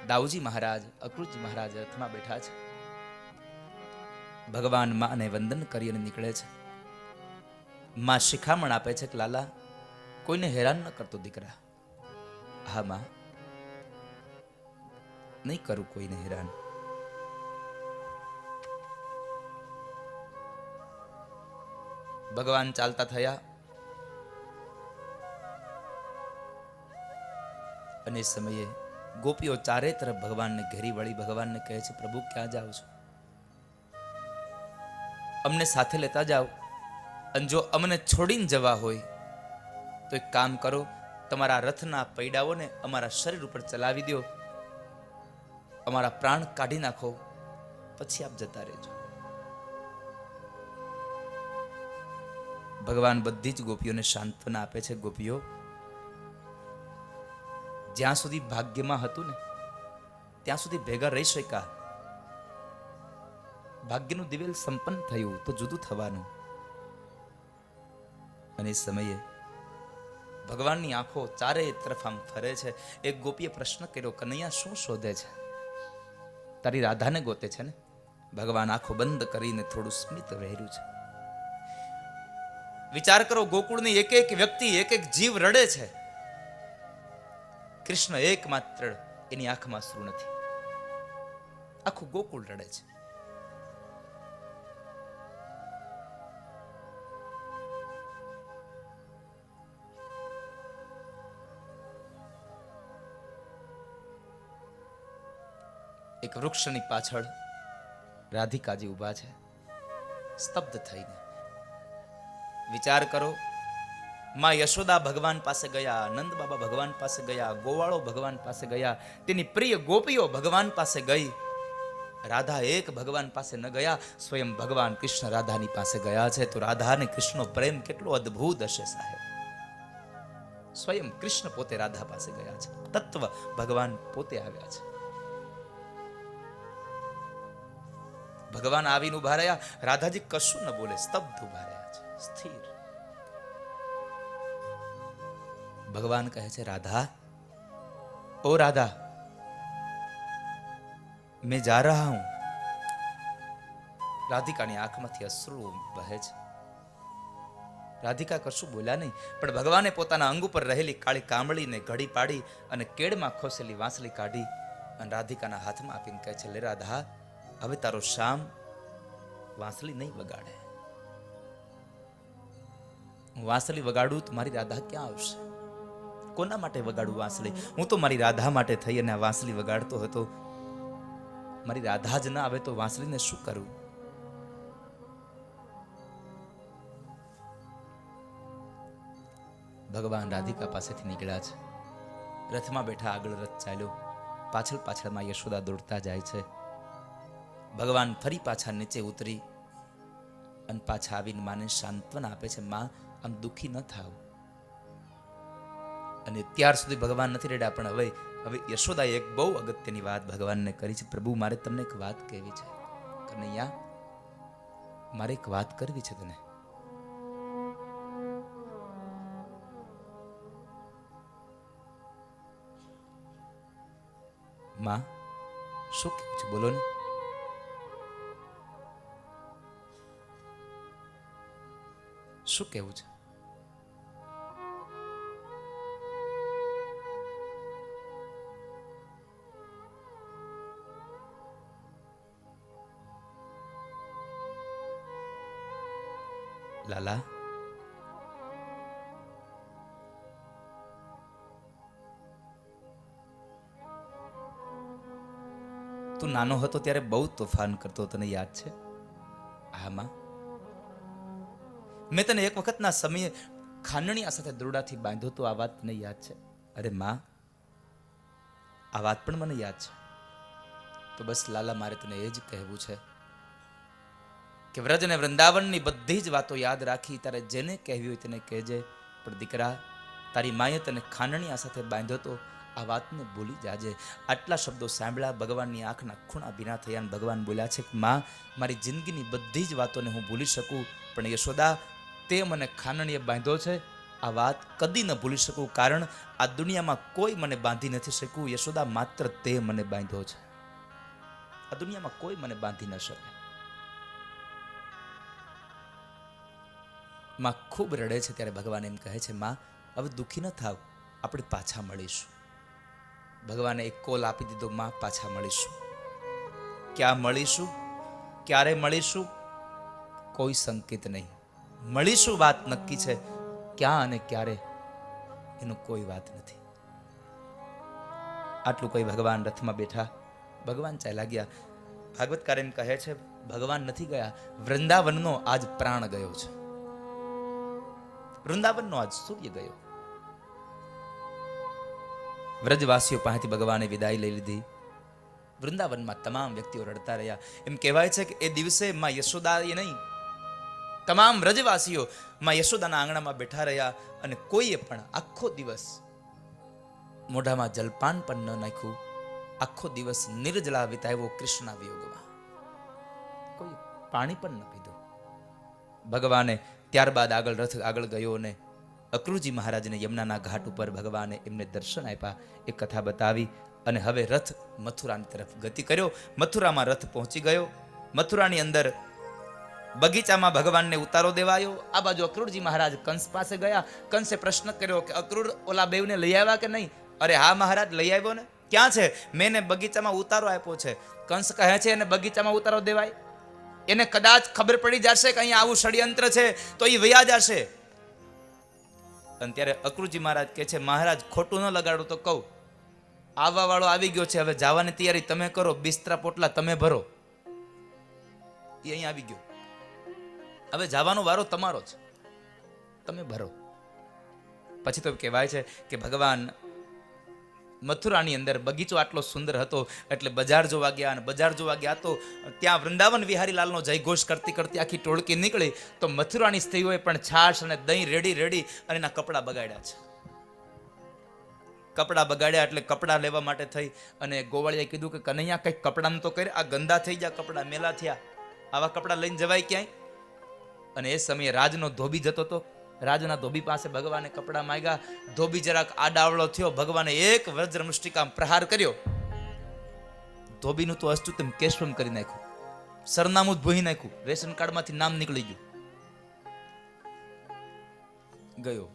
દાઉજી મહારાજ, અક્રુતજી મહારાજ રથમાં બેઠા છે. ભગવાન માને વંદન કરીને નીકળે છે. માં શિખામણ આપે છે કે લાલા, કોઈને હેરાન ન કરતો દીકરા. હા માં, નહીં કરું કોઈને હેરાન. ભગવાન ચાલતા થયા અને એ સમયે ગોપીઓ ચારે તરફ ભગવાનને ઘેરી વળી ભગવાનને કહે છે, પ્રભુ ક્યાં જાઓ છો? અમને સાથે લેતા જાઓ, અને જો અમને છોડીને જવા હોય તો એક કામ કરો, તમારા રથના પૈડાઓને અમારા શરીર ઉપર ચલાવી દો, અમારા પ્રાણ કાઢી નાખો, પછી આપ જતા રહેજો. ભગવાન બધી જ ગોપીઓને સાંત્વના આપે છે. ગોપીઓ, જ્યાં સુધી ભાગ્યમાં હતું ને ત્યાં સુધી ભેગા રહી શક્યા. ભાગ્યનું દિવેલ સંપન્ન થયું તો જુદું થવાનું. અને એ સમયે ભગવાનની આંખો ચારે તરફ આમ ફરે છે. એક ગોપીએ પ્રશ્ન કર્યો, કનૈયા શું શોધે છે? તારી રાધાને ગોતે છે ને? ભગવાન આંખો બંધ કરીને થોડું સ્મિત વહેર્યું છે. વિચાર કરો, ગોકુળની એક એક વ્યક્તિ, એક એક જીવ રડે છે. કૃષ્ણ એકમાત્ર એની આંખમાં અશ્રુ નથી. આખું ગોકુળ રડે છે. એક વૃક્ષની પાછળ રાધિકાજી ઊભા છે, સ્તબ્ધ થઈને. વિચાર કરો, માં યશોદા ભગવાન પાસે ગયા, નંદ બાબા ભગવાન પાસે ગયા, ગોવાળો ભગવાન પાસે ગયા, તેની પ્રિય ગોપીઓ ભગવાન પાસે ગઈ. રાધા એક ભગવાન પાસે ન ગયા, સ્વયં ભગવાન કૃષ્ણ રાધાની પાસે ગયા છે. તો રાધા અને કૃષ્ણનો પ્રેમ કેટલો અદ્ભુત હશે સાહેબ. સ્વયં કૃષ્ણ પોતે રાધા પાસે ગયા છે. તત્વ ભગવાન પોતે આવ્યા છે. ભગવાન આવીને ઉભા રહ્યા. રાધાજી કશું ન બોલે, સ્તબ્ધ ઉભા રહ્યા છે, સ્થિર. ભગવાન કહે છે, રાધા, ઓ રાધા, मैं जा रहा हूं. રાધિકાની આંખમાંથી અશ્રુ વહે છે. રાધિકા કશું બોલ્યા નહીં, પણ ભગવાને પોતાના અંગ ઉપર રહેલી કાળી કામળીને ઘડી પાડી અને કેડમાં ખોસેલી વાંસળી કાઢી અને રાધિકાના હાથમાં આપીને કહે છે, લે રાધા, હવે તારો શ્યામ વાંસળી નહીં વગાડે. હું વાંસળી વગાડું તો મારી રાધા ક્યાં આવશે? કોના માટે વગાડું વાંસળી? હું તો મારી રાધા માટે થઈ અને આ વાંસળી વગાડતો હતો. મારી રાધા જ ના આવે તો વાંસળીને શું કરું? ભગવાન રાધિકા પાસેથી નીકળ્યા છે. રથમાં બેઠા આગળ રથ ચાલ્યો. પાછળ પાછળમાં યશોદા દોડતા જાય છે. ભગવાન ફરી પાછા નીચે ઉતરી અને પાછા આવીને માને સાંત્વના આપે છે, માં આમ દુઃખી ન થાવ. અને ત્યાર સુધી ભગવાન નથી રેડ્યા, પણ હવે યશોદાએ એક બહુ અગત્યની વાત ભગવાનને કરી છે. પ્રભુ, મારે તમને એક વાત કહેવી છે. કનૈયા, મારે એક વાત કરવી છે તને. માં, શું કહેવું છે? બોલો ને. શું કહેવું છે? લાલા, તું નાનો હતો ત્યારે બહુ તોફાન કરતો, તને યાદ છે? હા માં, મેં તને એક વખતના સમયે ખાંડણીયા સાથે દોરડાથી બાંધ્યો તો, આ વાત તને યાદ છે? અરે માં, આ વાત પણ મને યાદ છે. તો બસ લાલા, મારે તને એ જ કહેવું છે કે વ્રજ અને વૃંદાવનની બધી જ વાતો યાદ રાખી તારે જેને કહેવી હોય તેને કહેજે, પણ દીકરા, તારી માએ તને ખાંડણીયા સાથે બાંધ્યો તો, આ વાતને ભૂલી જાજે. આટલા શબ્દો સાંભળ્યા, ભગવાનની આંખના ખૂણા ભીના થયા અને ભગવાન બોલ્યા છે કે માં, મારી જિંદગીની બધી જ વાતોને હું ભૂલી શકું, પણ યશોદા, તે મને ખાંડણીએ બાંધ્યો છે, આ વાત કદી ન ભૂલી શકું, કારણ આ દુનિયામાં કોઈ મને બાંધી નથી શક્યું. યશોદા, માત્ર તે મને બાંધ્યો છે, આ દુનિયામાં કોઈ મને બાંધી ન શકે. માં ખૂબ રડે છે ત્યારે ભગવાન એમ કહે છે, માં હવે દુઃખી ન થાવ, આપણે પાછા મળીશું. ભગવાને એક કોલ આપી દીધો, માં પાછા મળીશું. ક્યાં મળીશું, ક્યારે મળીશું, કોઈ સંકેત નહીં. મળીશું વાત નક્કી છે, ક્યાં અને ક્યારે એનું કોઈ વાત નથી. આટલું કહી ભગવાન રથમાં બેઠા, ભગવાન ચાલ્યા ગયા. ભાગવતકાર એમ કહે છે, ભગવાન નથી ગયા, વૃંદાવનનો આજ પ્રાણ ગયો છે, વૃંદાવનનો આજ સૂર્ય ગયો. વ્રજવાસીઓ પાસેથી ભગવાને વિદાય લઈ લીધી. વૃંદાવનમાં તમામ વ્યક્તિઓ રડતા રહ્યા. એમ કહેવાય છે કે એ દિવસે માં યશોદાએ નહીં, તમામ વ્રજવાસીઓ માં યશોદાના આંગણામાં બેઠા રહ્યા અને કોઈએ પણ આખો દિવસ મોઢામાં જલપાન પણ ન નાખ્યું. આખો દિવસ નિર્જલા વિતાવ્યો કૃષ્ણના વિયોગમાં, કોઈ પાણી પણ ન પીધું. ભગવાને ત્યારબાદ રથ આગળ ગયો અને અક્રૂરજી મહારાજને યમુનાના ઘાટ ઉપર ભગવાને એમને દર્શન આપ્યા, એ કથા બતાવી અને હવે રથ મથુરાની તરફ ગતિ કર્યો. મથુરામાં રથ પહોંચી ગયો. મથુરાની અંદર બગીચામાં ભગવાનને ઉતારો દેવાયો. આ બાજુ અક્રૂરજી મહારાજ કંસ પાસે ગયા. કંસે પ્રશ્ન કર્યો કે અક્રૂર ઓલા બેવને લઈ આવ્યા કે નહીં? અરે હા મહારાજ, લઈ આવ્યો ને. ક્યાં છે? મેં એને બગીચામાં ઉતારો આપ્યો છે. કંસ કહે છે એને બગીચામાં ઉતારો દેવાય? એને કદાચ ખબર પડી જશે કે અહીંયા આવું ષડયંત્ર છે તો એ વયા જશે. અને ત્યારે અક્રૂરજી મહારાજ કહે છે, મહારાજ ખોટું ન લગાડો તો કહું, આવવા વાળો આવી ગયો છે, હવે જવાની તૈયારી તમે કરો, બિસ્તરા પોટલા તમે ભરો. એ અહીંયા આવી ગયો, હવે જવાનો વારો તમારો છે, તમે ભરો. પછી તો કહેવાય છે કે ભગવાન મથુરાની અંદર બગીચો આટલો સુંદર હતો એટલે બજાર જોવા ગયા, અને બજાર જોવા ગયા તો ત્યાં વૃંદાવન વિહારીલાલનો જયઘોષ કરતી કરતી આખી ટોળકી નીકળી. તો મથુરાની સ્ત્રીઓએ પણ છાશ અને દહીં રેડી અને એના કપડાં બગાડ્યા છે. કપડાં બગાડ્યા એટલે કપડાં લેવા માટે થઈ અને ગોવાળિયાએ કીધું કે કનૈયા કંઈક કપડાં તો કરે, આ ગંદા થઈ ગયા કપડાં, મેલા થયા, આવા કપડાં લઈને જવાય ક્યાંય? અને એ સમયે રાજનો ધોબી જતો હતો. રાજના ધોબી પાસે ભગવાને કપડાં માંગ્યા. ધોબી જરાક આડાવળો થયો, ભગવાને એક વજ્ર મુષ્ટિકા પ્રહાર કર્યો. ધોબીનું તો અસ્તુતમ કેશવમ કરી નાખ્યું, સરનામું જ ભૂહી નાખ્યું, રેશન કાર્ડમાંથી નામ નીકળી ગયો.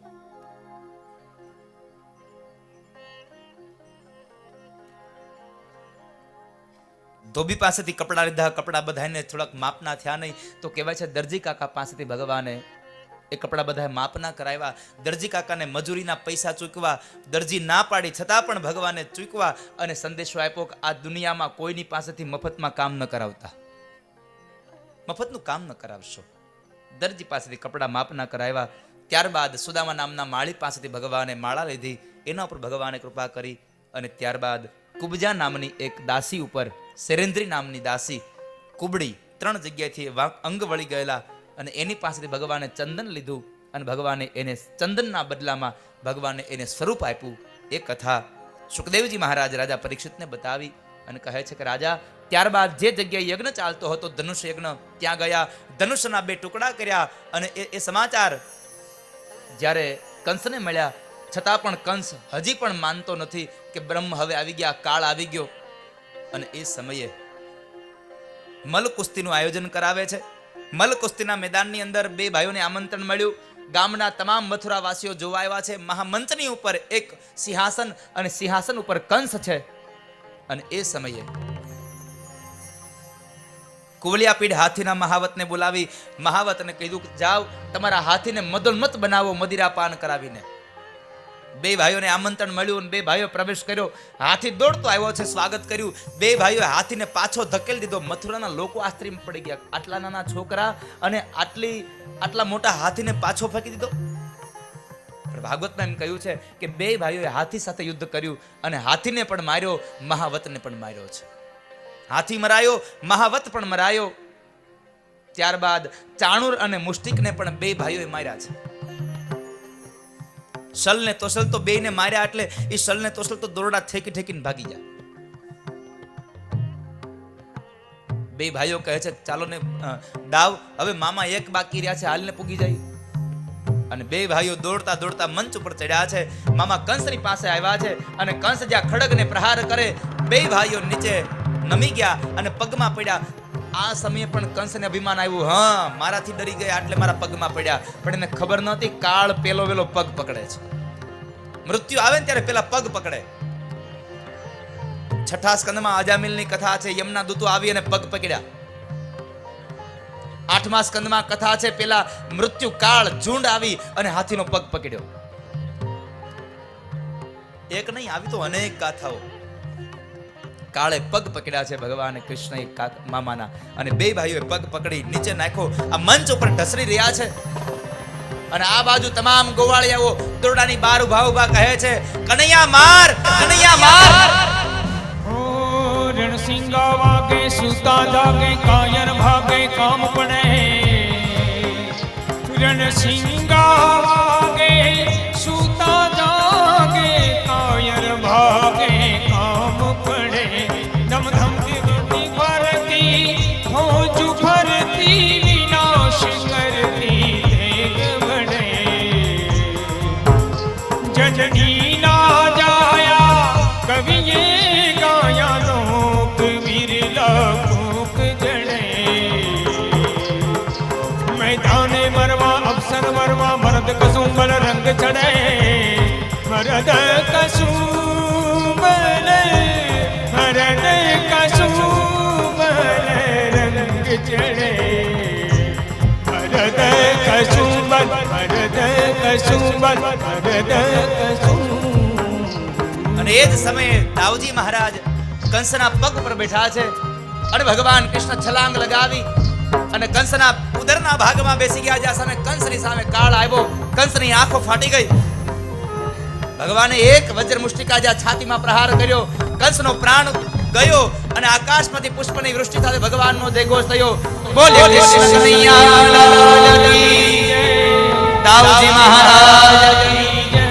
ધોબી પાસેથી કપડા લીધા. કપડા બધાને થોડાક માપના થયા નહીં તો કહેવાય છે દરજી કાકા પાસેથી ભગવાને એ કપડા બધા માપના કરાવ્યા. દરજી કાકાને મજૂરીના પૈસા ચૂકવા, દરજી ના પાડી છતાં પણ ભગવાને ચૂકવા અને સંદેશો આપ્યો કે આ દુનિયામાં કોઈની પાસેથી મફતમાં કામ ન કરાવતા, મફતનું કામ ન કરાવશો. દરજી પાસેથી કપડા માપના કરાવ્યા. ત્યારબાદ સુદામા નામના માળી પાસેથી ભગવાને માળા લીધી, એના ઉપર ભગવાને કૃપા કરી. અને ત્યારબાદ કુબજા નામની એક દાસી ઉપર, સેરેન્દ્રી નામની દાસી, કુબડી, 3 જગ્યાએથી અંગ વળી ગયેલા, અને એની પાસેથી ભગવાને ચંદન લીધું અને ભગવાને એને ચંદનના બદલામાં ભગવાને એને સ્વરૂપ આપ્યું. એ કથા સુખદેવજી મહારાજ રાજા પરીક્ષિતને બતાવી અને કહે છે કે રાજા, ત્યારબાદ જે જગ્યાએ યજ્ઞ ચાલતો હતો, ધનુષ યજ્ઞ, ત્યાં ગયા, ધનુષના 2 ટુકડા કર્યા. અને એ સમાચાર જ્યારે કંસને મળ્યા છતાં પણ કંસ હજી પણ માનતો નથી કે બ્રહ્મ હવે આવી ગયા, કાળ આવી ગયો. અને એ સમયે મલ કુસ્તીનું આયોજન કરાવે છે. મલ કુસ્તીના મેદાનની અંદર 2 ભાઈઓને આમંત્રણ મળ્યું. ગામના તમામ મથુરાવાસીઓ જોવા આવ્યા છે. મહામંચની ઉપર એક સિંહાસન અને સિંહાસન ઉપર કંસ છે. અને એ સમયે કુવલિયાપીઢ હાથીના મહાવતને બોલાવી મહાવતને કીધું કે જાઓ તમારા હાથીને મદોન્મત બનાવો મદિરા પાન કરાવીને. બે ભાઈઓને આમંત્રણ મળ્યું અને બે ભાઈઓ પ્રવેશ કર્યો. હાથી દોડતો આવ્યો છે, સ્વાગત કર્યું. બે ભાઈઓ હાથીને પાછો ધકેલી દીધો. મથુરાના લોકો આશ્ચર્યમાં પડી ગયા, આટલા નાના છોકરા અને આટલા મોટા હાથીને પાછો ફેંકી દીધો. ભાગવતમાં એમ કહ્યું છે કે બે ભાઈઓએ હાથી સાથે યુદ્ધ કર્યું અને હાથીને પણ માર્યો, મહાવતને પણ માર્યો છે. હાથી મરાયો, મહાવત પણ મરાયો. ત્યારબાદ ચાણુર અને મુષ્ટિકને પણ બે ભાઈઓએ માર્યા છે. શલ ને તોસલ તો બેયને માર્યા એટલે એ શલ ને તોસલ તો દોરડા ઠેકીને ભાગી જાય. બે ભાઈઓ કહે છે ચાલો ને દાવ, હવે મામા એક બાકી રહ્યા છે, હાલને પૂગી જાય. અને બે ભાઈઓ દોડતા દોડતા મંચ ઉપર ચડ્યા છે. મામા કંસની પાસે આવ્યા છે અને કંસ જ્યાં ખડગને પ્રહાર કરે, બે ભાઈઓ નીચે નમી ગયા અને પગમાં પડ્યા. આ સમયે પણ કંસને અભિમાન આવ્યું, હા મારાથી ડરી ગયા એટલે મારા પગમાં પડ્યા. પણ એને ખબર નહોતી કાળ પેલો વેલો પગ પકડે છે. મૃત્યુ આવે ને ત્યારે પેલા પગ પકડે. છઠ્ઠા સ્કંદમાં અજામિલની કથા છે, યમના દૂતો આવી અને પગ પકડ્યા. આઠમા સ્કંદમાં કથા છે, પેલા મૃત્યુ કાળ ઝુંડ આવી અને હાથીનો પગ પકડ્યો. એક નહીં, આવી તો અનેક ગાથાઓ. કાળે પગ પકડ્યા છે ભગવાન કૃષ્ણ મામાના, અને બે ભાઈઓએ પગ પકડી નીચે નાખ્યો. આ મંચ ઉપર ઢસડી રહ્યા છે અને આ બાજુ તમામ ગોવાળિયાઓ દોરડાની બાર ઉભા કહે છે, કનૈયા માર, કનૈયા માર. રણસિંગા વાગે, સુતા જાગે, કાયર ભાગે, કામ પડે. રણસિંગા વાગે, સુતા જાગે, કાયર ભાગે, કામ પડે. ધમ ધમ દીવતી ફરતી, ફોજ ફરતી, વિનાશ કરતી દેગ બડે. જજની ના જાયા કવિએ ગાયા લોક વિરલા કોક જડે. मैदाने मरवा अवसर मरवा मर्द कसुंबल रंग चढ़े. मर्द कसुंबल, मर्द कसुंबल रंग चढ़े. मर्द कसुंबल, मर्द कसुंबल, मर्द कसुंबल. અને એ જ સમયે દાઉજી મહારાજ કંસના પગ ઉપર બેઠા છે અને ભગવાન કૃષ્ણ છલાંગ લગાવી અને કંસના ઉદરના ભાગમાં બેસી ગયા. જ્યાં સામે કંસની સામે કાળ આવ્યો, કંસની આંખો ફાટી ગઈ. ભગવાને એક વજ્ર મુષ્ટિકા જ્યાં છાતીમાં પ્રહાર કર્યો, કંસનો પ્રાણ ગયો અને આકાશમાંથી પુષ્પની વૃષ્ટિ સાથે ભગવાનનો જયઘોષ થયો. બોલ્યો કૃષ્ણ કનૈયા લાલ કી જય, દાઉજી મહારાજ કી જય,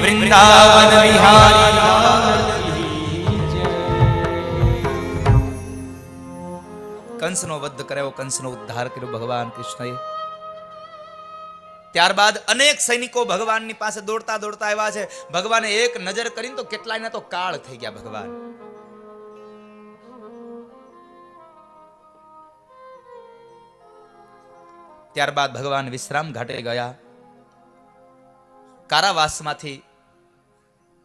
વૃંદાવન વિહારી લાલ કી જય. કંસનો વધ કર્યો, કંસનો ઉદ્ધાર કર્યો ભગવાન કૃષ્ણએ. ત્યારબાદ અનેક સૈનિકો ભગવાનની પાસે દોડતા દોડતા આવ્યા છે. ભગવાને એક નજર કરીને તો કેટલાયના તો કાળ થઈ ગયા ભગવાન. ત્યારબાદ ભગવાન વિશ્રામ ઘાટે ગયા. કારાવાસમાંથી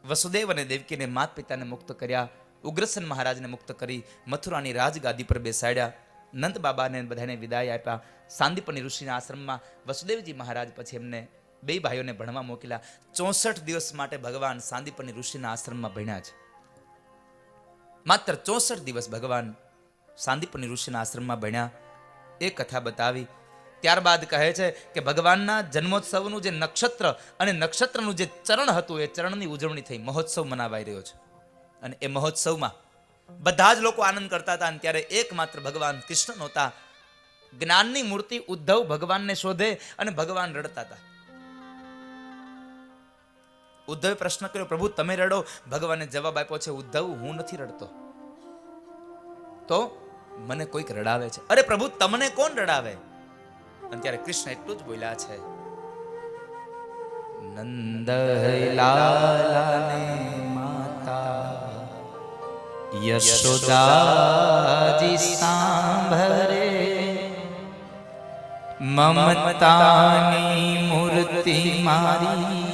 વસુદેવ અને દેવકીને માત પિતાને મુક્ત કર્યા. ઉગ્રસેન મહારાજને મુક્ત કરી મથુરાની રાજગાદી પર બેસાડ્યા. નંદ બાબાને બધાને વિદાય આપ્યા. સાંદીપની ઋષિના આશ્રમમાં વસુદેવજી મહારાજ પછી એમને બે ભાઈઓને ભણવા મોકલ્યા. 64 દિવસ માટે ભગવાન સાંદીપની ઋષિના આશ્રમમાં ભણ્યા છે. માત્ર 64 દિવસ ભગવાન સાંદીપની ઋષિના આશ્રમમાં ભણ્યા. એ કથા બતાવી. ત્યારબાદ કહે છે કે ભગવાનના જન્મોત્સવનું જે નક્ષત્ર અને નક્ષત્રનું જે ચરણ હતું એ ચરણની ઉજવણી થઈ, મહોત્સવ મનાવાઈ રહ્યો છે. અને એ મહોત્સવમાં બધા જ લોકો આનંદ કરતા હતા. અને ત્યારે એકમાત્ર ભગવાન કૃષ્ણ નહોતા. જ્ઞાનની મૂર્તિ ઉદ્ધવ ભગવાનને શોધે અને ભગવાન રડતા હતા. ઉદ્ધવે પ્રશ્ન કર્યો, પ્રભુ તમે રડો? ભગવાને જવાબ આપ્યો છે, ઉદ્ધવ હું નથી રડતો, તો મને કોઈક રડાવે છે. અરે પ્રભુ તમને કોણ રડાવે? અને ત્યારે કૃષ્ણ એટલું જ બોલ્યા છે, નંદલાલાને માતા યશોદાજી સાંભરે, મમતાની મૂર્તિ મારી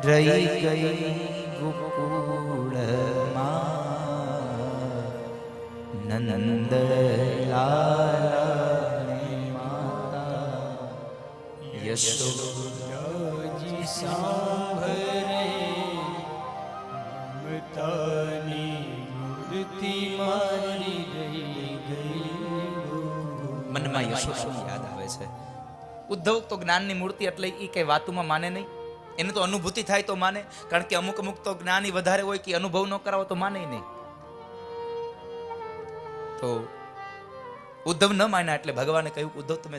રહી ગઈ ગોકુળમાં. નંદલાલાને માતા યશોદાજી સાંભરે મમતાની મૂર્તિ મારી રહી ગઈ. મનમાં યશોદાની યાદ આવે છે. ઉદ્ધવ તો જ્ઞાનની મૂર્તિ એટલે એ કઈ વાતોમાં માને નહીં, એને તો અનુભૂતિ થાય તો માને. કારણ કે અમુક અમુક તો જ્ઞાની વધારે હોય કે અનુભવ ન કરાવો તો માને નહીં. તો ઉદ્ધવ ન માન્યા એટલે ભગવાને કહ્યું, ઉદ્ધવ તમે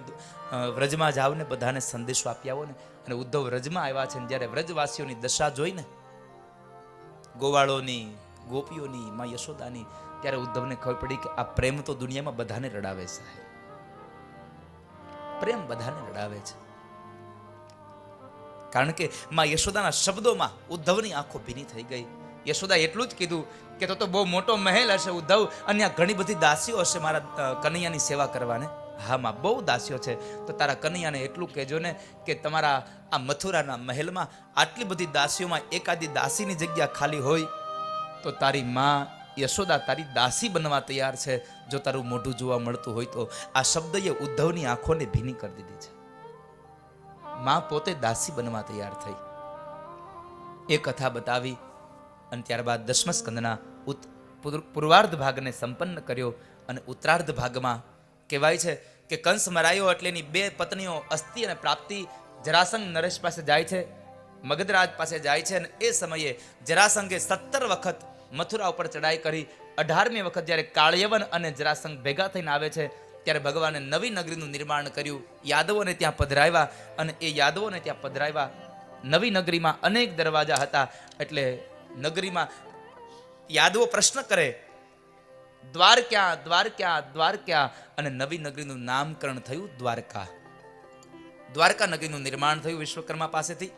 વ્રજમાં જાઓ ને, બધાને સંદેશો આપી આવો ને. અને ઉદ્ધવ વ્રજમાં આવ્યા છે ને જ્યારે વ્રજવાસીઓની દશા જોઈને, ગોવાળોની, ગોપીઓની, માં યશોદાની, ત્યારે ઉદ્ધવને ખબર પડી કે આ પ્રેમ તો દુનિયામાં બધાને રડાવે છે. પ્રેમ બધાને રડાવે છે. કારણ કે માં યશોદાના શબ્દોમાં ઉદ્ધવની આંખો ભીની થઈ ગઈ. યશોદા એટલું જ કીધું કે તો બહુ મોટો મહેલ હશે ઉદ્ધવ, અને આ ઘણી બધી દાસીઓ હશે મારા કનૈયાની સેવા કરવાને. હા માં, બહુ દાસીઓ છે. તો તારા કનૈયાને એટલું કહેજો ને કે તમારા આ મથુરાના મહેલમાં આટલી બધી દાસીઓમાં એકાદી દાસીની જગ્યા ખાલી હોય તો તારી માં યશોદા તારી દાસી બનવા તૈયાર છે, જો તારું મોઢું જોવા મળતું હોય તો. આ શબ્દએ ઉદ્ધવની આંખોને ભીની કરી દીધી છે. માં પોતે દાસી બનવા તૈયાર થઈ. એ કથા બતાવી અને ત્યારબાદ દશમ સ્કંદના પૂર્વાર્ધ ભાગને સંપન્ન કર્યો. અને ઉત્તરાર્ધ ભાગમાં કહેવાય છે કે કંસ મરાયો એટલે એની બે પત્નીઓ અસ્થિ અને પ્રાપ્તિ જરાસંઘ નરેશ પાસે જાય છે, મગધરાજ પાસે જાય છે. અને એ સમયે જરાસંઘે 17 વખત મથુરા ઉપર ચડાઈ કરી. 18મી વખત જ્યારે કાળયવન અને જરાસંઘ ભેગા થઈને આવે છે ત્યારે ભગવાને નવી નગરીનું નિર્માણ કર્યું. યાદવોને ત્યાં પધરાવ્યા અને એ યાદવોને ત્યાં પધરાવ્યા. નવી નગરીમાં અનેક દરવાજા હતા. એટલે નગરીમાં યાદવો પ્રશ્ન કરે, દ્વાર ક્યાં, દ્વાર ક્યાં, દ્વાર ક્યાં? અને નવી નગરીનું નામકરણ થયું દ્વારકા. દ્વારકા નગરીનું નિર્માણ થયું વિશ્વકર્મા પાસેથી.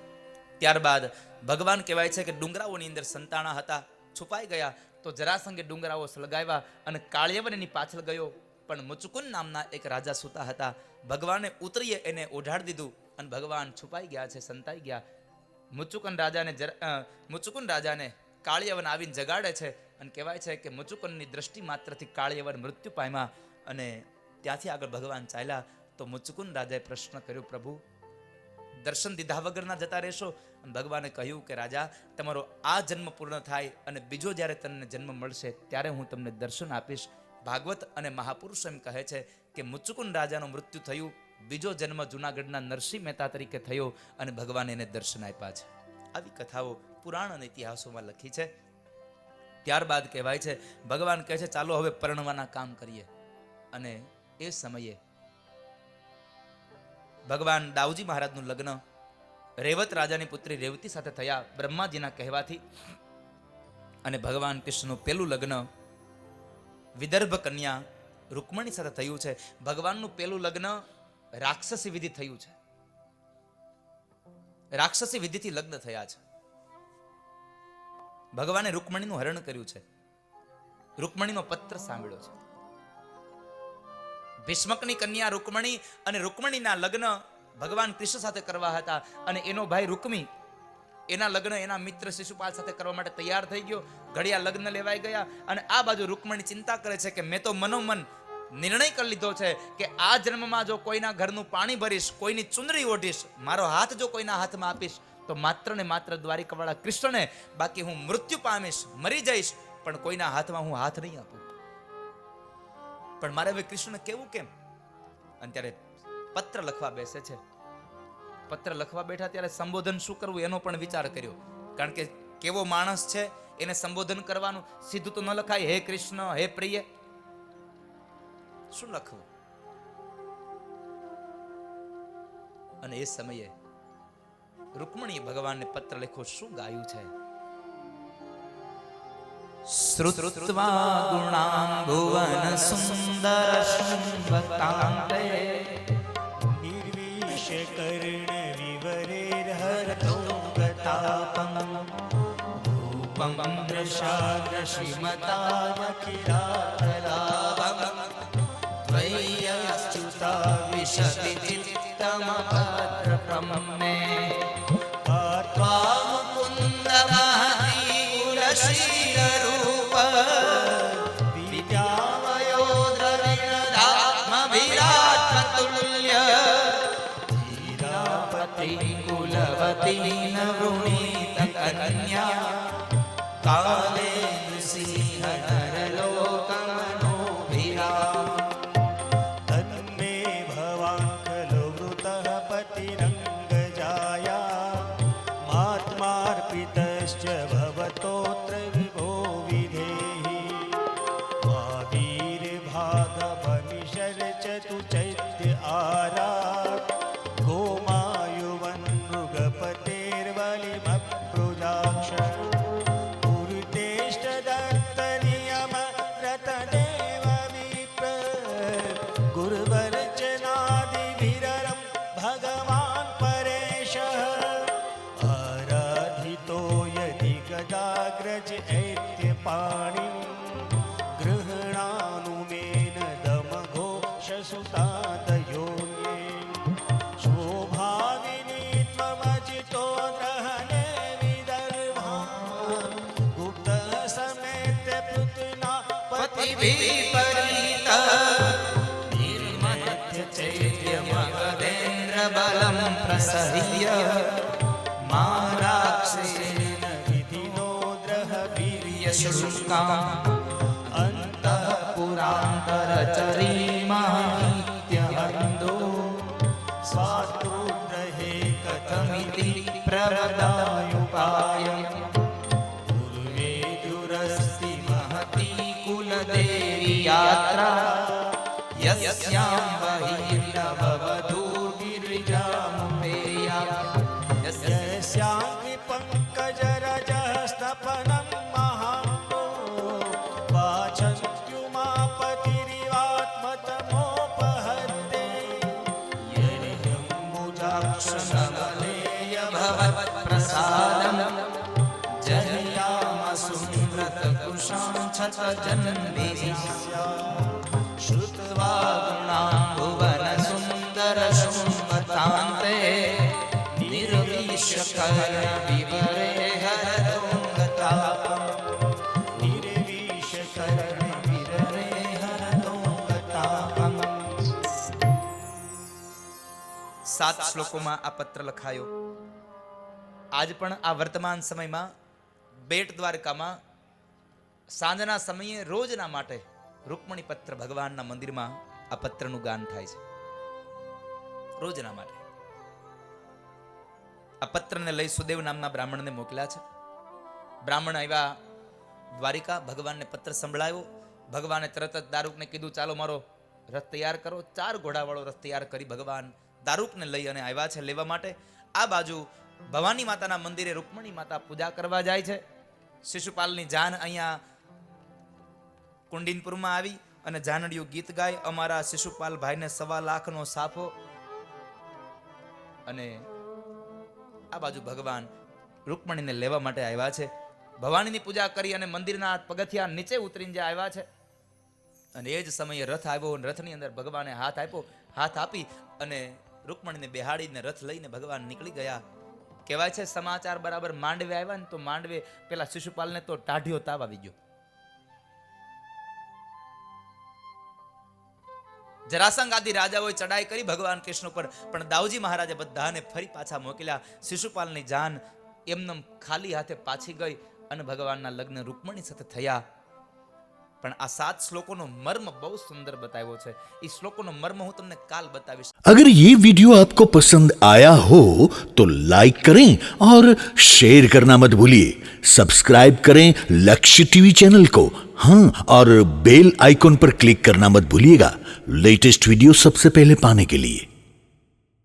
ત્યારબાદ ભગવાન કહેવાય છે કે ડુંગરાઓની અંદર સંતાણા હતા, છુપાઈ ગયા. તો જરાસંઘે ડુંગરાઓ સળગાવ્યા અને કાળયવન એની પાછળ ગયો. પણ મુચુકુંદ નામના એક રાજા સૂતા હતા. ભગવાને ઉતરીએ એને ઓઢાડી દીધું અને ભગવાન છુપાઈ ગયા છે, સંતાઈ ગયા. મુચુકુંદ રાજાને કાળયવન આવીને જગાડે છે અને કહેવાય છે કે મુચુકુંદની દ્રષ્ટિ માત્રથી કાળયવન મૃત્યુ પામ્યા. અને ત્યાંથી આગળ ભગવાન ચાલ્યા. તો મુચુકુંદ રાજાએ પ્રશ્ન કર્યો, પ્રભુ દર્શન દીધા વગરના જતા રહેશો? અને ભગવાને કહ્યું કે રાજા, તમારો આ જન્મ પૂર્ણ થાય અને બીજો જ્યારે તમને જન્મ મળશે ત્યારે હું તમને દર્શન આપીશ. ભાગવત અને મહાપુરુષ એમ કહે છે કે મુચુકુંદ રાજાનું મૃત્યુ થયું, બીજો જન્મ જૂનાગઢના નરસિંહ મહેતા તરીકે થયો અને ભગવાને એને દર્શન આપ્યા છે. આવી કથાઓ પુરાણ અને ઇતિહાસોમાં લખી છે. ત્યારબાદ કહેવાય છે ભગવાન કહે છે ચાલો હવે પરણવાના કામ કરીએ. અને એ સમયે ભગવાન દાઉજી મહારાજનું લગ્ન રેવત રાજાની પુત્રી રેવતી સાથે થયા બ્રહ્માજીના કહેવાથી. અને ભગવાન કૃષ્ણનું પહેલું લગ્ન વિદર્ભ કન્યા રૂકમણી સાથે થયું છે. ભગવાનનું પહેલું લગ્ન રાક્ષસી વિધિ થયું છે. રાક્ષસી વિધિથી લગ્ન થયા છે. ભગવાને રૂકમણીનું હરણ કર્યું છે. રૂકમણીનો પત્ર સાંભળ્યો છે. ભીષ્મકની કન્યા રૂકમણી અને રૂકમણીના લગ્ન ભગવાન કૃષ્ણ સાથે કરવા હતા. અને એનો ભાઈ રૂકમી એના લગ્ન એના મિત્ર શિશુપાલ સાથે કરવા માટે તૈયાર થઈ ગયો. ઘડિયા લગ્ન લેવાઈ ગયા. અને આ બાજુ રૂકમણી ચિંતા કરે છે કે મેં તો મનોમન નિર્ણય કરી લીધો છે કે આ જન્મમાં જો કોઈના ઘરનું પાણી ભરીશ, કોઈની ચુંદડી ઓઢીશ, મારો હાથ જો કોઈના હાથમાં આપીશ તો માત્ર ને માત્ર દ્વારિકાવાળા કૃષ્ણને, બાકી હું મૃત્યુ પામીશ, મરી જઈશ, પણ કોઈના હાથમાં હું હાથ નહીં આપું. પણ મારે હવે કૃષ્ણ કેવું કેમ? અને ત્યારે પત્ર લખવા બેસે છે. પત્ર લખવા બેઠા ત્યારે સંબોધન શું કરવું એનો પણ વિચાર કર્યો. કારણ કે કેવો માણસ છે એને સંબોધન કરવાનું સીધું તો ન લખાય. હે કૃષ્ણ, હે પ્રિય, શું લખવું? અને એ સમયે રૂકમણીએ ભગવાનને પત્ર લખ્યો. શું ગાયું છે? શ્રુત્વા ગુણાં ભુવન સુંદર શુંભકાંતે નિર્વિષ કર્ણ વિવરેર્હરતો ગતાપં રૂપં દ્રશાગ્ર શ્રીમતાયખિલાલાભં ત્વય્યચ્યુતા વિશતિ ચિત્તમભદ્રપ્રમ મે આત્મા કુલવતી વૃણીત કન્યા કાલે નૃસિંહ નરલોકમનો વિરામ. તન્મે ભવાંકલો વૃતઃ પતિરંગજાયા માત્માર્પિતશ્ચ ભવતોત્ર વિભો વિધેહિ મહાવીરભાગવનિશર્ચતુ ચૈત્ય આરાત ગોમાયુવન મૃગપતેર્બલિમપ્રુજાક્ષ પુરુતેષ્ટદત્તનિયમ રતદેવ વિપ્ર ગુરુવર્ચનાદિવિરરમ ભગવાન પરેશઃ આરાધિતો યદિ ગદાગ્રજ ऐत्यपाणिं ગૃહણાનુમેન દમઘોષસુતાદયોન્યે શોભાવિની ત્વમજિતો ગ્રહણે વિદર્ભા ગુપ્ત સમેત્ય પૃથ્વીના પતિ વિપરીત નિર્મત્ય ચૈત્ય મગધેન્દ્ર બલમ પ્રસહ્ય મારાક્ષેન વિધિનો દ્રહ વીર્ય શુષ્કામ અંતઃપુરાંતર ચરીમાહિત્યહંદો સ્વાતૃગ્રહે કથમિતિ પ્રવદાયુપાયમ. પૂર્વે દુરસ્તિ મહતી કુલદેવી યાત્રા યસ્યામ બહિર્નવવધૂર્ગિરિજામુપેયા યસ્યાંગી પંકજરજઃ સ્તપनं મહાન્તો વાચન્ત્યુમાપતિરિવાત્મતમોપહત્તે યરિહંબુજાક્ષનમલેય ભવત પ્રસાદમ જનયામ સુમ્રત કુશાં છત જન્મેઃ શ્રુત્વા ગુણાં ભુવન સુંદર શુંભતાંતે નિર્વિશ્ય કર્ણ વિવરે હરતોંગતાપમ. નિર્વિશ્ય કર્ણ વિવરે હરતોંગતાપમ. 7 શ્લોકોમાં આ પત્ર લખાયો. આજ પણ આ વર્તમાન સમયમાં બેટ દ્વારકામાં સાંજના સમયે રોજના માટે રૂકમણી પત્ર ભગવાનના મંદિરમાં આ પત્રનું ગાન થાય છે. રોજના માટે આ પત્રને લઈ સુદેવ નામના બ્રાહ્મણને મોકલ્યા છે. બ્રાહ્મણ આવ્યા દ્વારિકા, ભગવાનને પત્ર સંભળાયો. ભગવાને તરત જ દારૂકને કીધું ચાલો મારો રથ તૈયાર કરો. 4 ઘોડાવાળો રથ તૈયાર કરી ભગવાન દારૂકને લઈ અને આવ્યા છે લેવા માટે. આ બાજુ ભવાની માતાના મંદિરે રૂકમણી માતા પૂજા કરવા જાય છે. શિશુપાલની જાન અહીંયા કુંડિનપુરમાં આવી અને જાનડિયું ગીત ગાય, અમારા શિશુપાલ ભાઈને 1.25 લાખનો સાફો. અને આ બાજુ ભગવાન રૂકમણીને લેવા માટે આવ્યા છે. ભવાનીની પૂજા કરી અને મંદિરના પગથિયા નીચે ઉતરીને જે આવ્યા છે. અને એ જ સમયે રથ આવ્યો અને રથની અંદર ભગવાને હાથ આપ્યો. હાથ આપી અને રૂકમણીને બેહાડીને રથ લઈને ભગવાન નીકળી ગયા. કહેવાય છે સમાચાર બરાબર માંડવે આવ્યા ને તો માંડવે પેલા શિશુપાલને તો ટાઢિયો તાવ આવી ગયો. જરાસંઘ આદિ રાજાઓએ ચડાઈ કરી ભગવાન કૃષ્ણ ઉપર, પણ દાઉજી મહારાજે બધાને ફરી પાછા મોકલ્યા. શિશુપાલની જાન એમનેમ ખાલી હાથે પાછી ગઈ અને ભગવાનના લગ્ન રૂકમણી સાથે થયા. પણ આ 7 શ્લોકોનો મર્મ બહુ સુંદર બતાવ્યો છે. એ શ્લોકોનો મર્મ હું તમને કાલ બતાવીશ. अगर ये वीडियो आपको पसंद आया हो तो लाइक करें और शेयर करना मत भूलिए. सब्सक्राइब करें लक्ष्य टीवी चैनल को. हाँ, और बेल आइकॉन पर क्लिक करना मत भूलिएगा लेटेस्ट वीडियो सबसे पहले पाने के लिए.